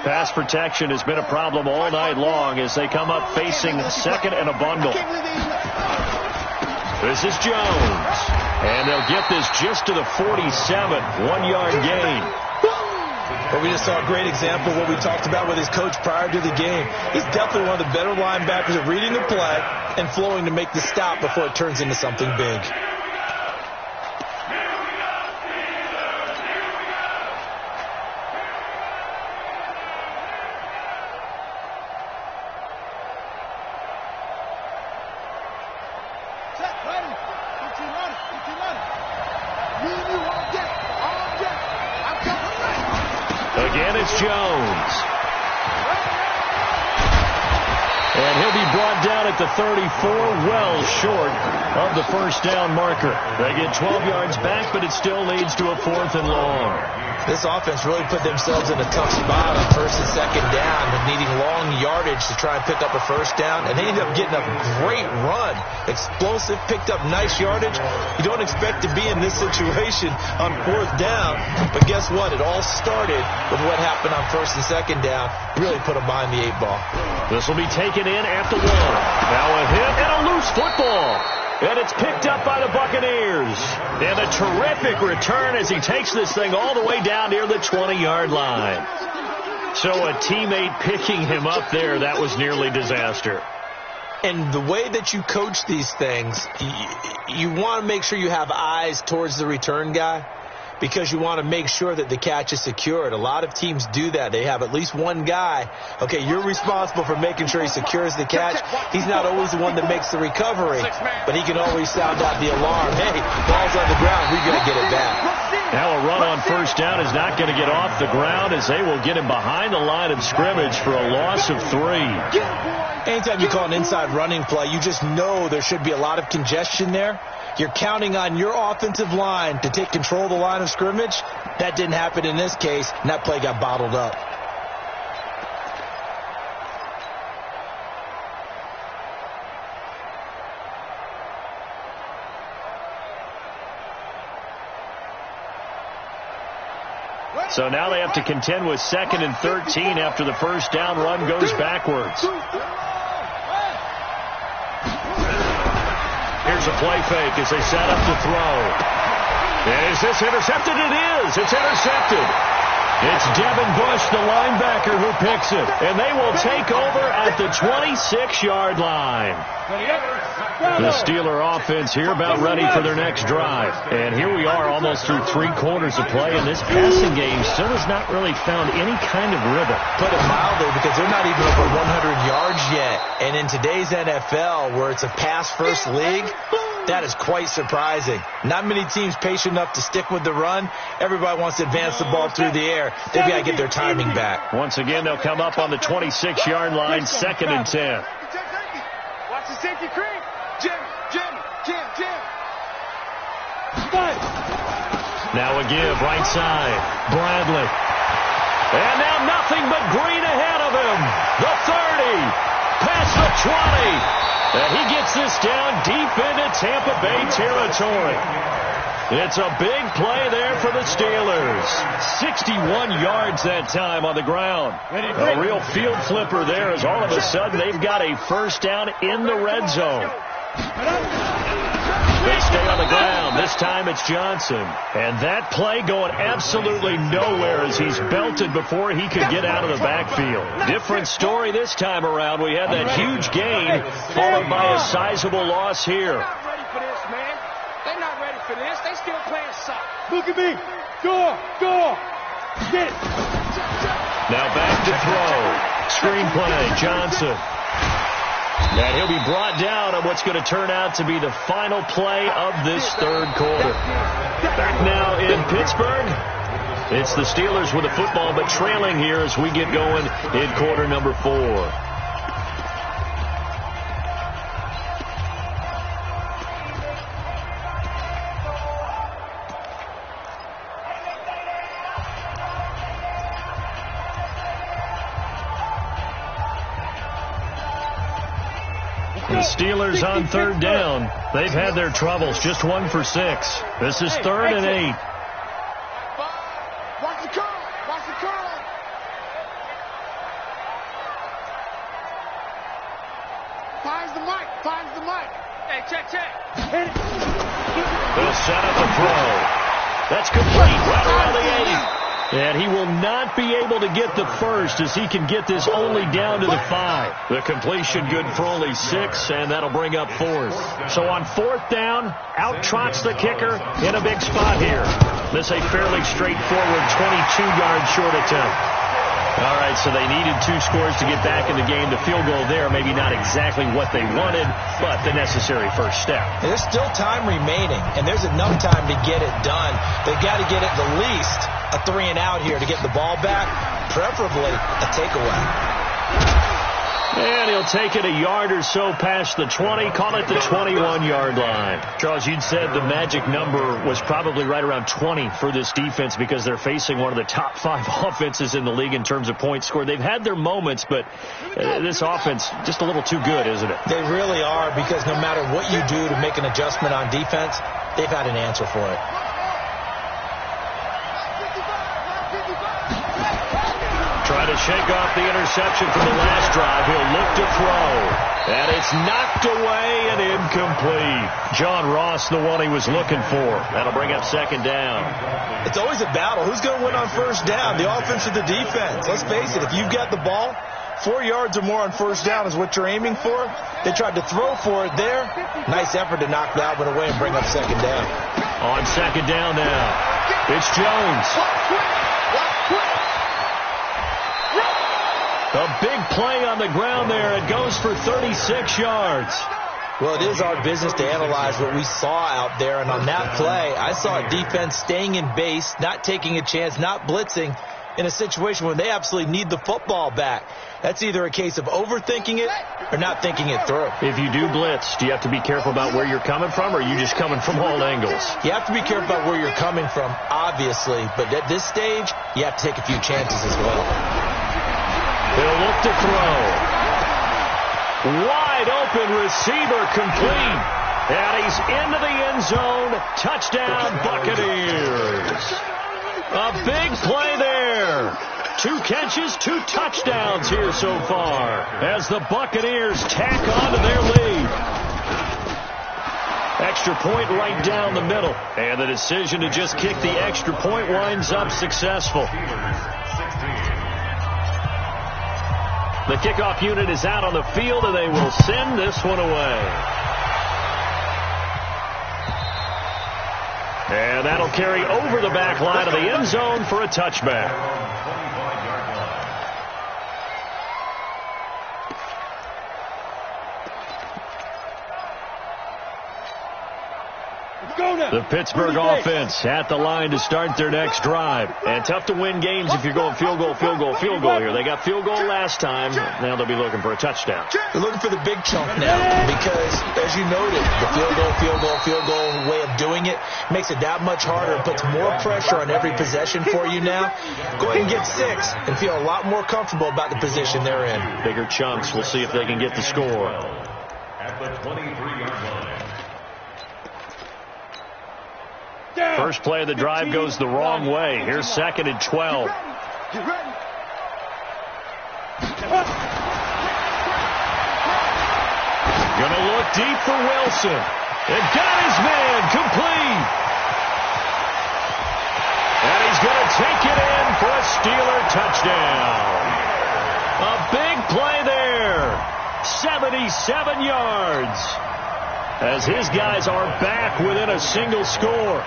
Pass protection has been a problem all night long as they come up facing 2nd and a bundle. This is Jones. And they'll get this just to the 47. 1-yard gain. But we just saw a great example of what we talked about with his coach prior to the game. He's definitely one of the better linebackers at reading the play and flowing to make the stop before it turns into something big. Again, it's Jones. And he'll be brought down at the 34, well short of the 1st down marker. They get 12 yards back, but it still leads to a 4th and long. This offense really put themselves in a tough spot on 1st and 2nd down, needing long yardage to try and pick up a 1st down, and they ended up getting a great run. Explosive, picked up nice yardage. You don't expect to be in this situation on 4th down, but guess what? It all started with what happened on 1st and 2nd down. Really put them behind the 8 ball. This will be taken in at the 1. Now a hit and a loose football. And it's picked up by the Buccaneers. And a terrific return as he takes this thing all the way down near the 20-yard line. So a teammate picking him up there, that was nearly disaster. And the way that you coach these things, you want to make sure you have eyes towards the return guy, because you want to make sure that the catch is secured. A lot of teams do that. They have at least one guy. Okay, you're responsible for making sure he secures the catch. He's not always the one that makes the recovery, but he can always sound out the alarm. Hey, ball's on the ground. We're going to get it back. Now a run on 1st down is not going to get off the ground as they will get him behind the line of scrimmage for a loss of 3. Anytime you call an inside running play, you just know there should be a lot of congestion there. You're counting on your offensive line to take control of the line of scrimmage. That didn't happen in this case, and that play got bottled up. So now they have to contend with 2nd and 13 after the first down run goes backwards. Here's a play fake as they set up to throw. And is this intercepted? It is. It's intercepted. It's Devin Bush, the linebacker, who picks it. And they will take over at the 26-yard line. The Steeler offense here about ready for their next drive. And here we are almost through 3 quarters of play, and this passing game still has not really found any kind of rhythm. Put it mildly, because they're not even over 100 yards yet. And in today's NFL, where it's a pass-first league, that is quite surprising. Not many teams patient enough to stick with the run. Everybody wants to advance the ball through the air. They've got to get their timing back. Once again, they'll come up on the 26-yard line, 2nd and 10. Watch the safety creep. Jim. Now a give, right side. Bradley. And now nothing but green ahead of him. The 30. Past the 20. And he gets this down deep into Tampa Bay territory. It's a big play there for the Steelers. 61 yards that time on the ground. A real field flipper there as all of a sudden they've got a first down in the red zone. They stay on the ground. This time it's Johnson. And that play going absolutely nowhere as he's belted before he could get out of the backfield. Different story this time around. We had that huge gain followed by a sizable loss here. They're not ready for this, man. They're not ready for this. They still playing soft. Look at me. Go. Get it. Now back to throw. Screenplay, Johnson. And he'll be brought down on what's going to turn out to be the final play of this third quarter. Back now in Pittsburgh. It's the Steelers with the football, but trailing here as we get going in quarter number 4. The Steelers on 3rd down. They've had their troubles, just 1 for 6. This is 3rd and 8. Watch the curl. Finds the mic. Hey, check. They'll set up a throw. That's complete right around the 8. And he will not be able to get the first as he can get this only down to the 5. The completion good for only 6, and that'll bring up 4th. So on 4th down, out trots the kicker in a big spot here. This a fairly straightforward 22-yard short attempt. All right, so they needed 2 scores to get back in the game. The field goal there, maybe not exactly what they wanted, but the necessary first step. There's still time remaining, and there's enough time to get it done. They've got to get at the least a 3 and out here to get the ball back, preferably a takeaway. And he'll take it a yard or so past the 20, call it the 21-yard line. Charles, you'd said the magic number was probably right around 20 for this defense because they're facing one of the top 5 offenses in the league in terms of points scored. They've had their moments, but this offense just a little too good, isn't it? They really are, because no matter what you do to make an adjustment on defense, they've had an answer for it. Try to shake off the interception from the last drive. He'll look to throw. And it's knocked away and incomplete. John Ross, the one he was looking for. That'll bring up 2nd down. It's always a battle. Who's going to win on 1st down, the offense or the defense? Let's face it, if you've got the ball, 4 yards or more on 1st down is what you're aiming for. They tried to throw for it there. Nice effort to knock that one away and bring up 2nd down. On 2nd down now, it's Jones. A big play on the ground there. It goes for 36 yards. Well, it is our business to analyze what we saw out there. And on that play, I saw a defense staying in base, not taking a chance, not blitzing in a situation where they absolutely need the football back. That's either a case of overthinking it or not thinking it through. If you do blitz, do you have to be careful about where you're coming from, or are you just coming from all angles? You have to be careful about where you're coming from, obviously. But at this stage, you have to take a few chances as well. He'll look to throw. Wide open receiver complete. And he's into the end zone. Touchdown, Buccaneers. A big play there. 2 catches, 2 touchdowns here so far as the Buccaneers tack on to their lead. Extra point right down the middle. And the decision to just kick the extra point winds up successful. The kickoff unit is out on the field, and they will send this one away. And that'll carry over the back line of the end zone for a touchback. The Pittsburgh offense at the line to start their next drive. And tough to win games if you're going field goal here. They got field goal last time. Now they'll be looking for a touchdown. They're looking for the big chunk now because, as you noted, the field goal way of doing it makes it that much harder. It puts more pressure on every possession for you now. Go ahead and get 6 and feel a lot more comfortable about the position they're in. Bigger chunks. We'll see if they can get the score. At the 23-yard line. First play of the drive goes the wrong way. Here's 2nd and 12. Get ready. Gonna look deep for Wilson. And got his man complete. And he's gonna take it in for a Steeler touchdown. A big play there. 77 yards. As his guys are back within a single score.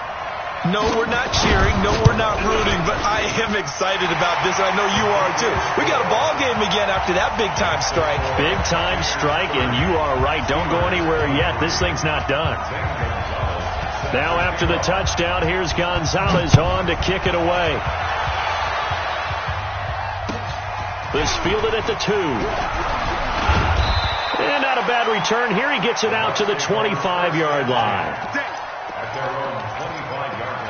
No, we're not cheering. No, we're not rooting. But I am excited about this. I know you are, too. We got a ball game again after that big-time strike. Big-time strike, and you are right. Don't go anywhere yet. This thing's not done. Now after the touchdown, here's Gonzalez on to kick it away. This fielded at the 2. And not a bad return here. He gets it out to the 25-yard line. At their own 25-yard line.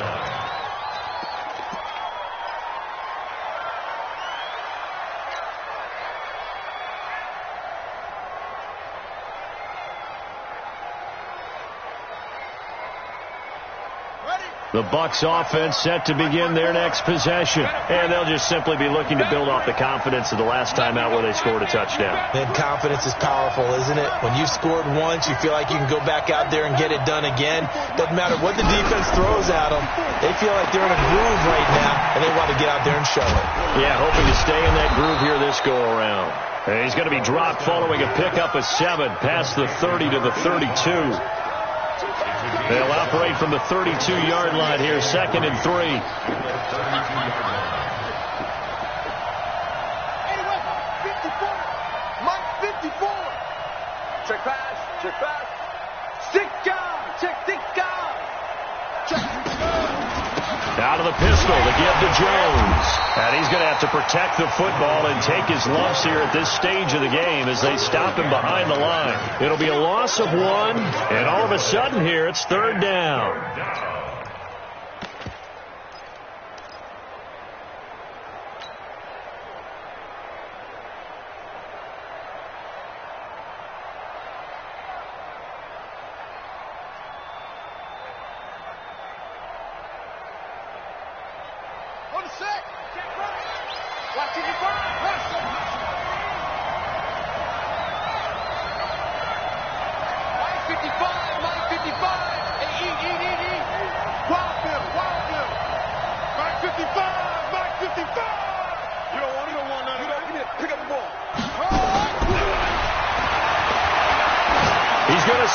The Bucs offense set to begin their next possession. And they'll just simply be looking to build off the confidence of the last time out where they scored a touchdown. And confidence is powerful, isn't it? When you scored once, you feel like you can go back out there and get it done again. Doesn't matter what the defense throws at them. They feel like they're in a groove right now, and they want to get out there and show it. Yeah, hoping to stay in that groove here this go-around. And he's going to be dropped following a pickup of 7 past the 30 to the 32. They'll operate from the 32-yard line here, 2nd and 3. Mike 54. Check pass. Check pass. Stick down. Check down. Check. Out of the pistol to give to Jones. And he's going to have to protect the football and take his lumps here at this stage of the game as they stop him behind the line. It'll be a loss of 1, and all of a sudden here it's 3rd down.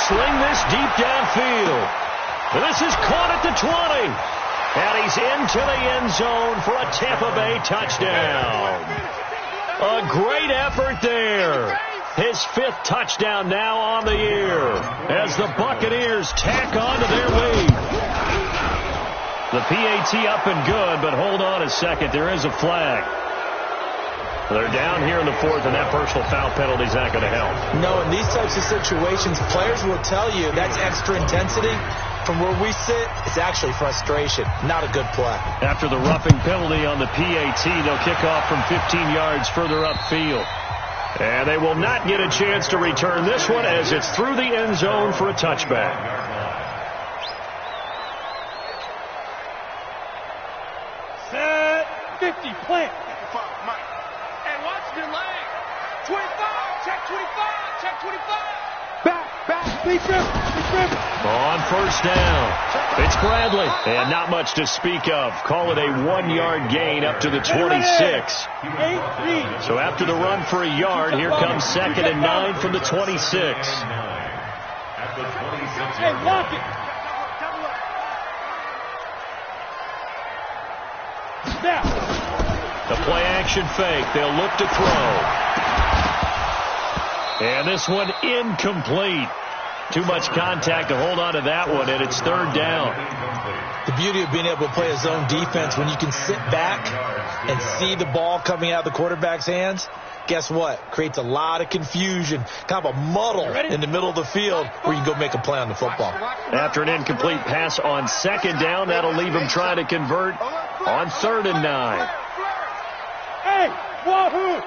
Sling this deep downfield. This is caught at the 20. And he's into the end zone for a Tampa Bay touchdown. A great effort there. His 5th touchdown now on the year as the Buccaneers tack on to their lead. The PAT up and good, but hold on a second. There is a flag. They're down here in the 4th, and that personal foul penalty is not going to help. No, in these types of situations, players will tell you that's extra intensity. From where we sit, it's actually frustration. Not a good play. After the roughing penalty on the PAT, they'll kick off from 15 yards further upfield. And they will not get a chance to return this one as it's through the end zone for a touchback. Empty, plant. Mike. Hey, watch the leg. 25, check 25, check 25. Back, be trip. On first down, it's Bradley. And not much to speak of. Call it a 1-yard gain up to the 26. So after the run for a yard, here comes 2nd and 9 from the 26. At the 26. Hey, lock it. Snap. The play action fake. They'll look to throw. And this one incomplete. Too much contact to hold on to that one, and it's 3rd down. The beauty of being able to play a zone defense, when you can sit back and see the ball coming out of the quarterback's hands, guess what? Creates a lot of confusion, kind of a muddle in the middle of the field where you can go make a play on the football. After an incomplete pass on 2nd down, that'll leave him trying to convert on 3rd and 9. Hey, wahoo!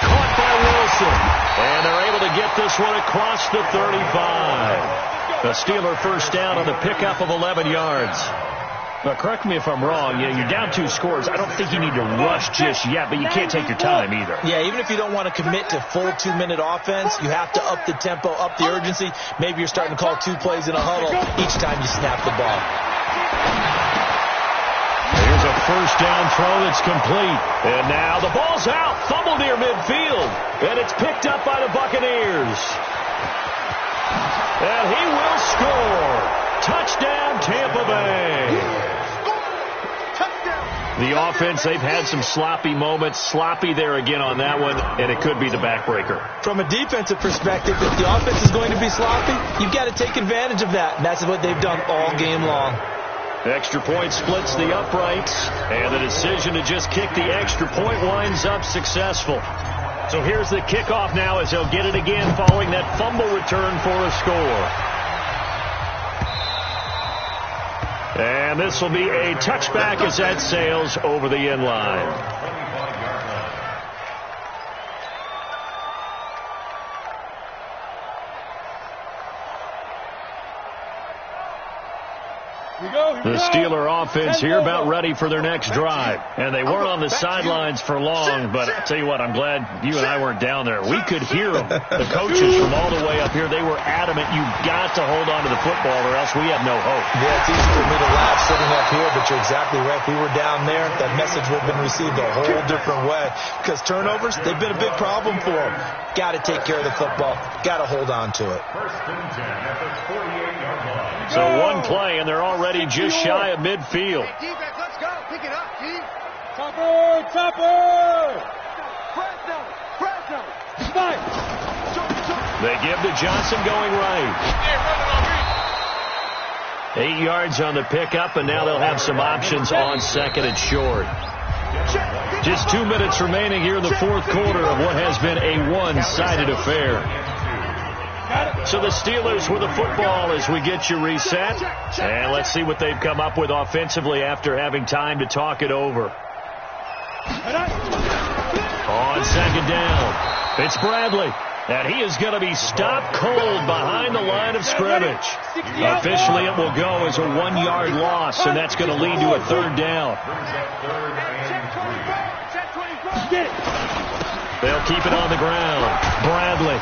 Caught by Wilson. And they're able to get this one across the 35. The Steeler first down on the pickup of 11 yards. But correct me if I'm wrong, you're down 2 scores. I don't think you need to rush just yet, but you can't take your time either. Yeah, even if you don't want to commit to full 2-minute offense, you have to up the tempo, up the urgency. Maybe you're starting to call 2 plays in a huddle each time you snap the ball. Here's a first down throw that's complete. And now the ball's out. Fumble near midfield. And it's picked up by the Buccaneers. And he will score. Touchdown, Tampa Bay. The offense, they've had some sloppy moments. Sloppy there again on that one, and it could be the backbreaker. From a defensive perspective, if the offense is going to be sloppy, you've got to take advantage of that. And that's what they've done all game long. Extra point splits the uprights, and the decision to just kick the extra point winds up successful. So here's the kickoff now as they'll get it again following that fumble return for a score. And this will be a touchback as that sails over the end line. The Steeler offense here about ready for their next drive. And they weren't on the sidelines for long, but I'll tell you what, I'm glad you and I weren't down there. We could hear them. The coaches from all the way up here, they were adamant, you've got to hold on to the football or else we have no hope. Yeah, it's easy for me to laugh sitting up here, but you're exactly right. If we were down there, that message would have been received a whole different way. Because turnovers, they've been a big problem for them. Got to take care of the football. Got to hold on to it. First and 10 at the 48-yard line. So one play, and they're already just shy of midfield. Hey, defense, let's go. Pick it up, G. Chopper! Fresno. Spike! They give to Johnson going right. 8 yards on the pickup, and now they'll have some options on 2nd and short. Just 2 minutes remaining here in the 4th quarter of what has been a one-sided affair. So the Steelers with the football as we get you reset. And let's see what they've come up with offensively after having time to talk it over. On 2nd down, it's Bradley. And he is going to be stopped cold behind the line of scrimmage. Officially, it will go as a 1-yard loss, and that's going to lead to a 3rd down. They'll keep it on the ground. Bradley.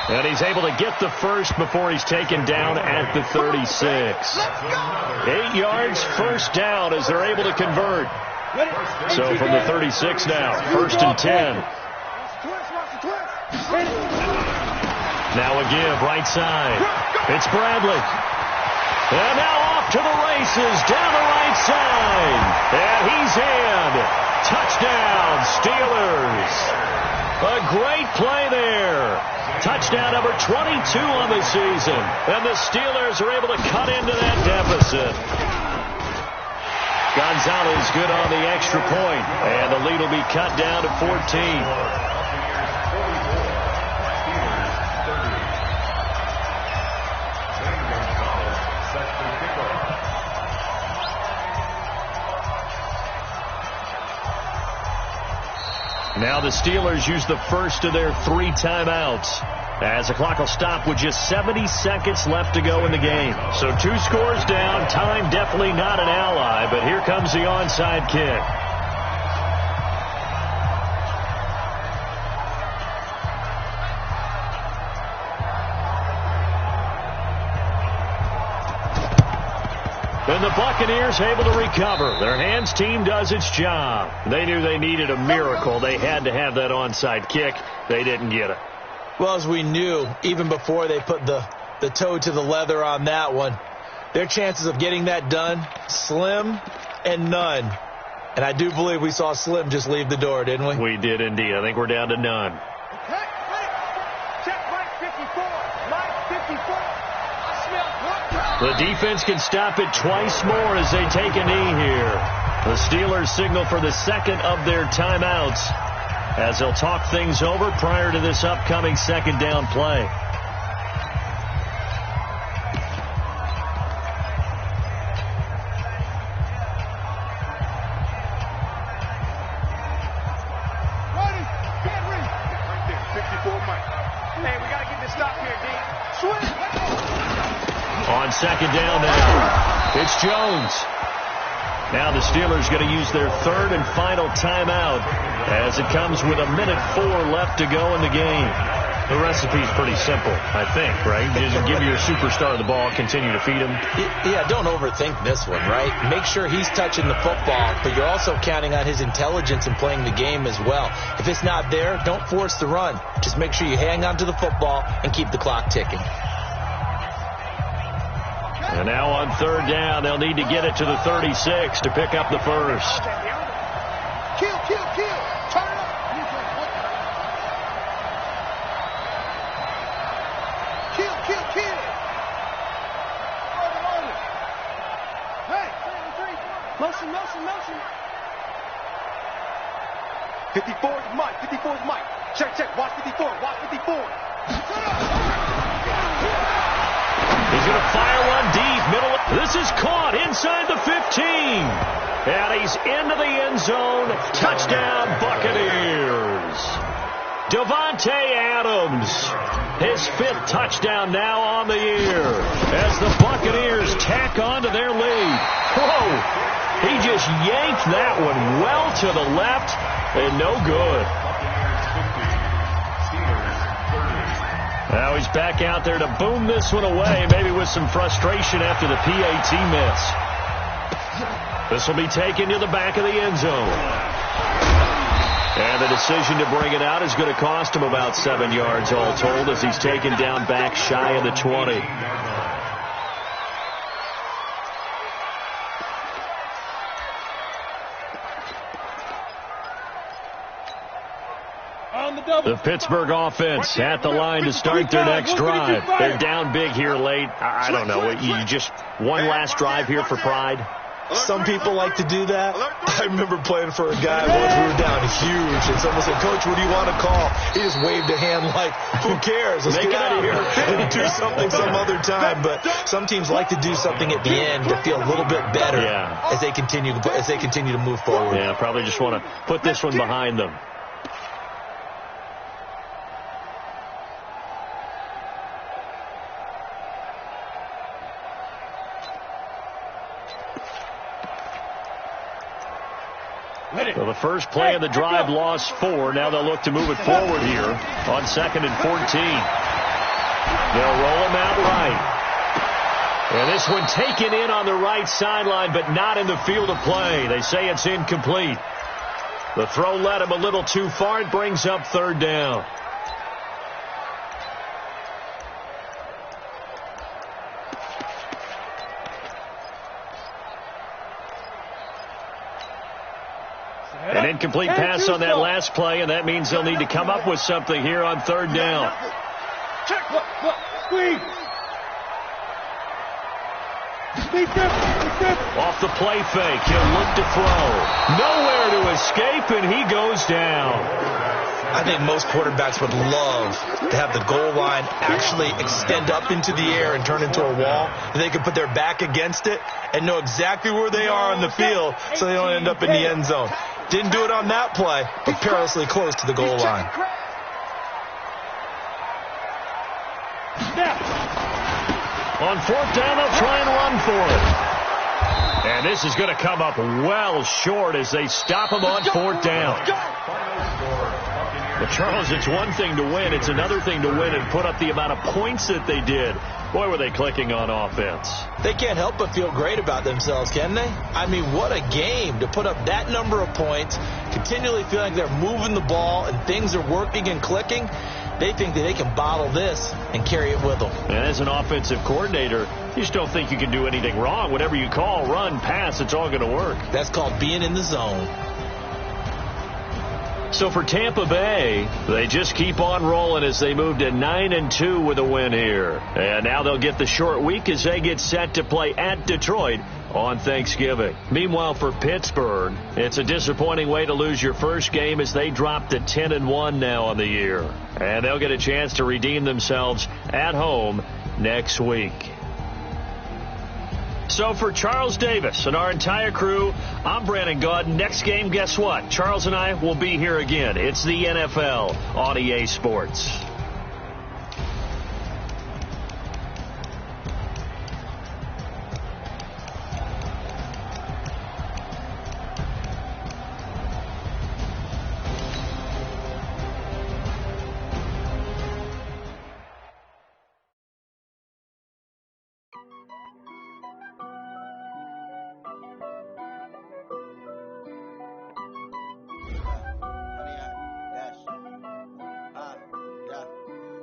And he's able to get the first before he's taken down at the 36. 8 yards, first down as they're able to convert. So from the 36 now, 1st and 10. Now a give, right side. It's Bradley. And now off to the races, down the right side. And he's in. Touchdown, Steelers. A great play there. Touchdown number 22 on the season. And the Steelers are able to cut into that deficit. Gonzalez good on the extra point. And the lead will be cut down to 14. Now the Steelers use the first of their 3 timeouts. As the clock will stop with just 70 seconds left to go in the game. So 2 scores down. Time definitely not an ally, but here comes the onside kick. And the Buccaneers able to recover. Their hands team does its job. They knew they needed a miracle. They had to have that onside kick. They didn't get it. Well, as we knew, even before they put the toe to the leather on that one, their chances of getting that done, slim and none. And I do believe we saw Slim just leave the door, didn't we? We did indeed. I think we're down to none. Check right 54. Right 54. I smell blood. The defense can stop it twice more as they take a knee here. The Steelers signal for the second of their timeouts as they'll talk things over prior to this upcoming second down play. On second down now, it's Jones. Now the Steelers going to use their third and final timeout as it comes with 1:04 left to go in the game. The recipe's pretty simple, I think, right? Just give your superstar the ball, continue to feed him. Yeah, don't overthink this one, right? Make sure he's touching the football, but you're also counting on his intelligence in playing the game as well. If it's not there, don't force the run. Just make sure you hang on to the football and keep the clock ticking. And now on third down, they'll need to get it to the 36 to pick up the first. Kill. Turn it up. Kill. Hey. Motion. 54 is Mike. Check. Watch 54. He's going to fire one deep, middle. This is caught inside the 15. And he's into the end zone. Touchdown, Buccaneers. Davante Adams, his 5th touchdown now on the year as the Buccaneers tack on to their lead. Whoa, he just yanked that one well to the left and no good. Now he's back out there to boom this one away, maybe with some frustration after the PAT miss. This will be taken to the back of the end zone. And the decision to bring it out is going to cost him about 7 yards all told as he's taken down back shy of the 20. The Pittsburgh offense at the line to start their next drive. They're down big here late. I don't know. You just one last drive here for pride. Some people like to do that. I remember playing for a guy once we were down huge, and someone said, "Coach, what do you want to call?" He just waved a hand like, "Who cares? Let's get out of here and do something some other time." But some teams like to do something at the end to feel a little bit better as they continue to move forward. Yeah, probably just want to put this one behind them. So the first play of the drive lost 4. Now they'll look to move it forward here on 2nd and 14. They'll roll him out right. And this one taken in on the right sideline, but not in the field of play. They say it's incomplete. The throw led him a little too far. It brings up third down. An incomplete pass on that last play, and that means they'll need to come up with something here on third down. Off the play fake, he'll look to throw. Nowhere to escape, and he goes down. I think most quarterbacks would love to have the goal line actually extend up into the air and turn into a wall. And they can put their back against it and know exactly where they are on the field so they don't end up in the end zone. Didn't do it on that play, but perilously close to the goal line. On 4th down, they'll try and run for it. And this is going to come up well short as they stop him on 4th down. But, Charles, it's one thing to win. It's another thing to win and put up the amount of points that they did. Boy, were they clicking on offense. They can't help but feel great about themselves, can they? I mean, what a game to put up that number of points, continually feeling they're moving the ball and things are working and clicking. They think that they can bottle this and carry it with them. And as an offensive coordinator, you just don't think you can do anything wrong. Whatever you call, run, pass, it's all going to work. That's called being in the zone. So for Tampa Bay, they just keep on rolling as they move to 9-2 with a win here. And now they'll get the short week as they get set to play at Detroit on Thanksgiving. Meanwhile, for Pittsburgh, it's a disappointing way to lose your first game as they drop to 10-1 now on the year. And they'll get a chance to redeem themselves at home next week. So for Charles Davis and our entire crew, I'm Brandon Gaudin. Next game, guess what? Charles and I will be here again. It's the NFL on EA Sports.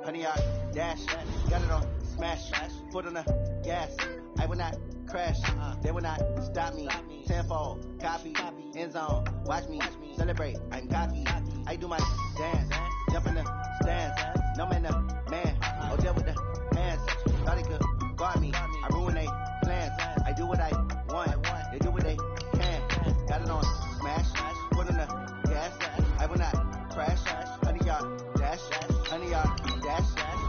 Honey, I dash, got it on smash, foot on the gas. I will not crash, they will not stop me. Tenfold, copy, end zone, watch me celebrate. I'm cocky, I do my dance, jump in the stands. No man, the man, oh there with the hands. Thought he could guard me, I ruin they plans. I do what I want, they do what they can. Got it on smash, foot on the gas. I will not crash, honey, y'all dash, honey, y'all dash,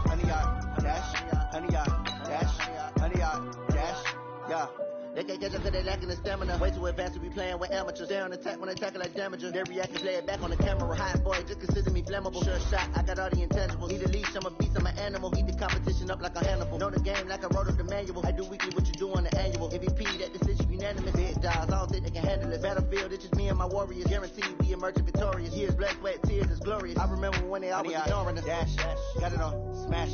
honey, y'all dash, honey, y'all dash, honey, y'all dash, yeah. They can't catch up cause they lacking the stamina. Way too advanced to be playing with amateurs. Stay on attack when they tackle like damager. They react and play it back on the camera. Hot boy, just consider me flammable. Sure shot, I got all the intangibles. Need a leash, I'm a beast, I'm an animal. Eat the competition up like a Hannibal. Know the game like I wrote up the manual. I do weekly what you do on the annual. MVP, that decision unanimous. Big dogs, I don't think they can handle it. Battlefield, it's just me and my warriors. Guaranteed we emerging victorious. Years, blood, sweat, tears, it's glorious. I remember when they always ignoring the dash. Got it on smash,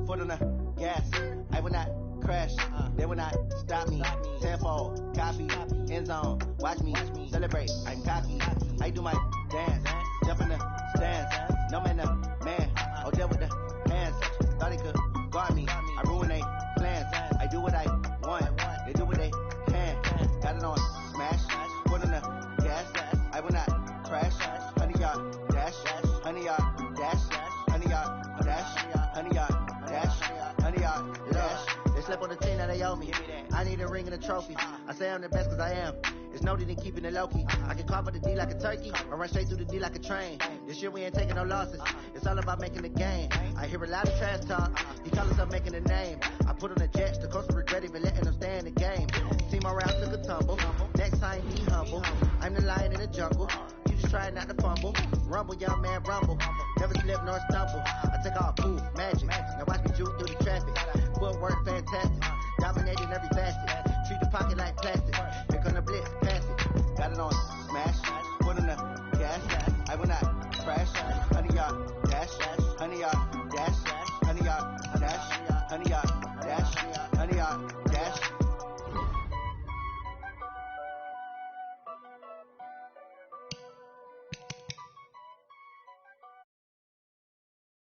foot on the gas. I will not crash, they will not stop me. Tenfold, copy, end zone, watch me celebrate. I'm cocky, I do my dance, jump in the stands. No man, the man, oh there with the hands. Thought he could guard me, I ruin they plans. I do what I want, they do what they can. Got it on smash, foot on the gas. I will not crash, honey y'all dash, honey y'all dash, honey y'all dash, honey y'all dash, honey y'all dash. Slept on the team that they owe me. I need a ring and a trophy. I say I'm the best cause I am. It's no need in keeping it low key. I can carve up the D like a turkey or run straight through the D like a train. This year we ain't taking no losses. It's all about making the game. I hear a lot of trash talk. He call us up making a name. I put on the Jets. The coach will regret even letting them stay in the game. Team around took a tumble. Next time be humble. I'm the lion in the jungle. You just try not to fumble. Rumble, young man, rumble. Never slip nor stumble. I take all booth, magic. Now watch me juke through the traffic. Footwork fantastic, dominating every facet. Treat the pocket like plastic. Here come the blitz, pass it. Got it on smash, foot on the gas. I will not crash,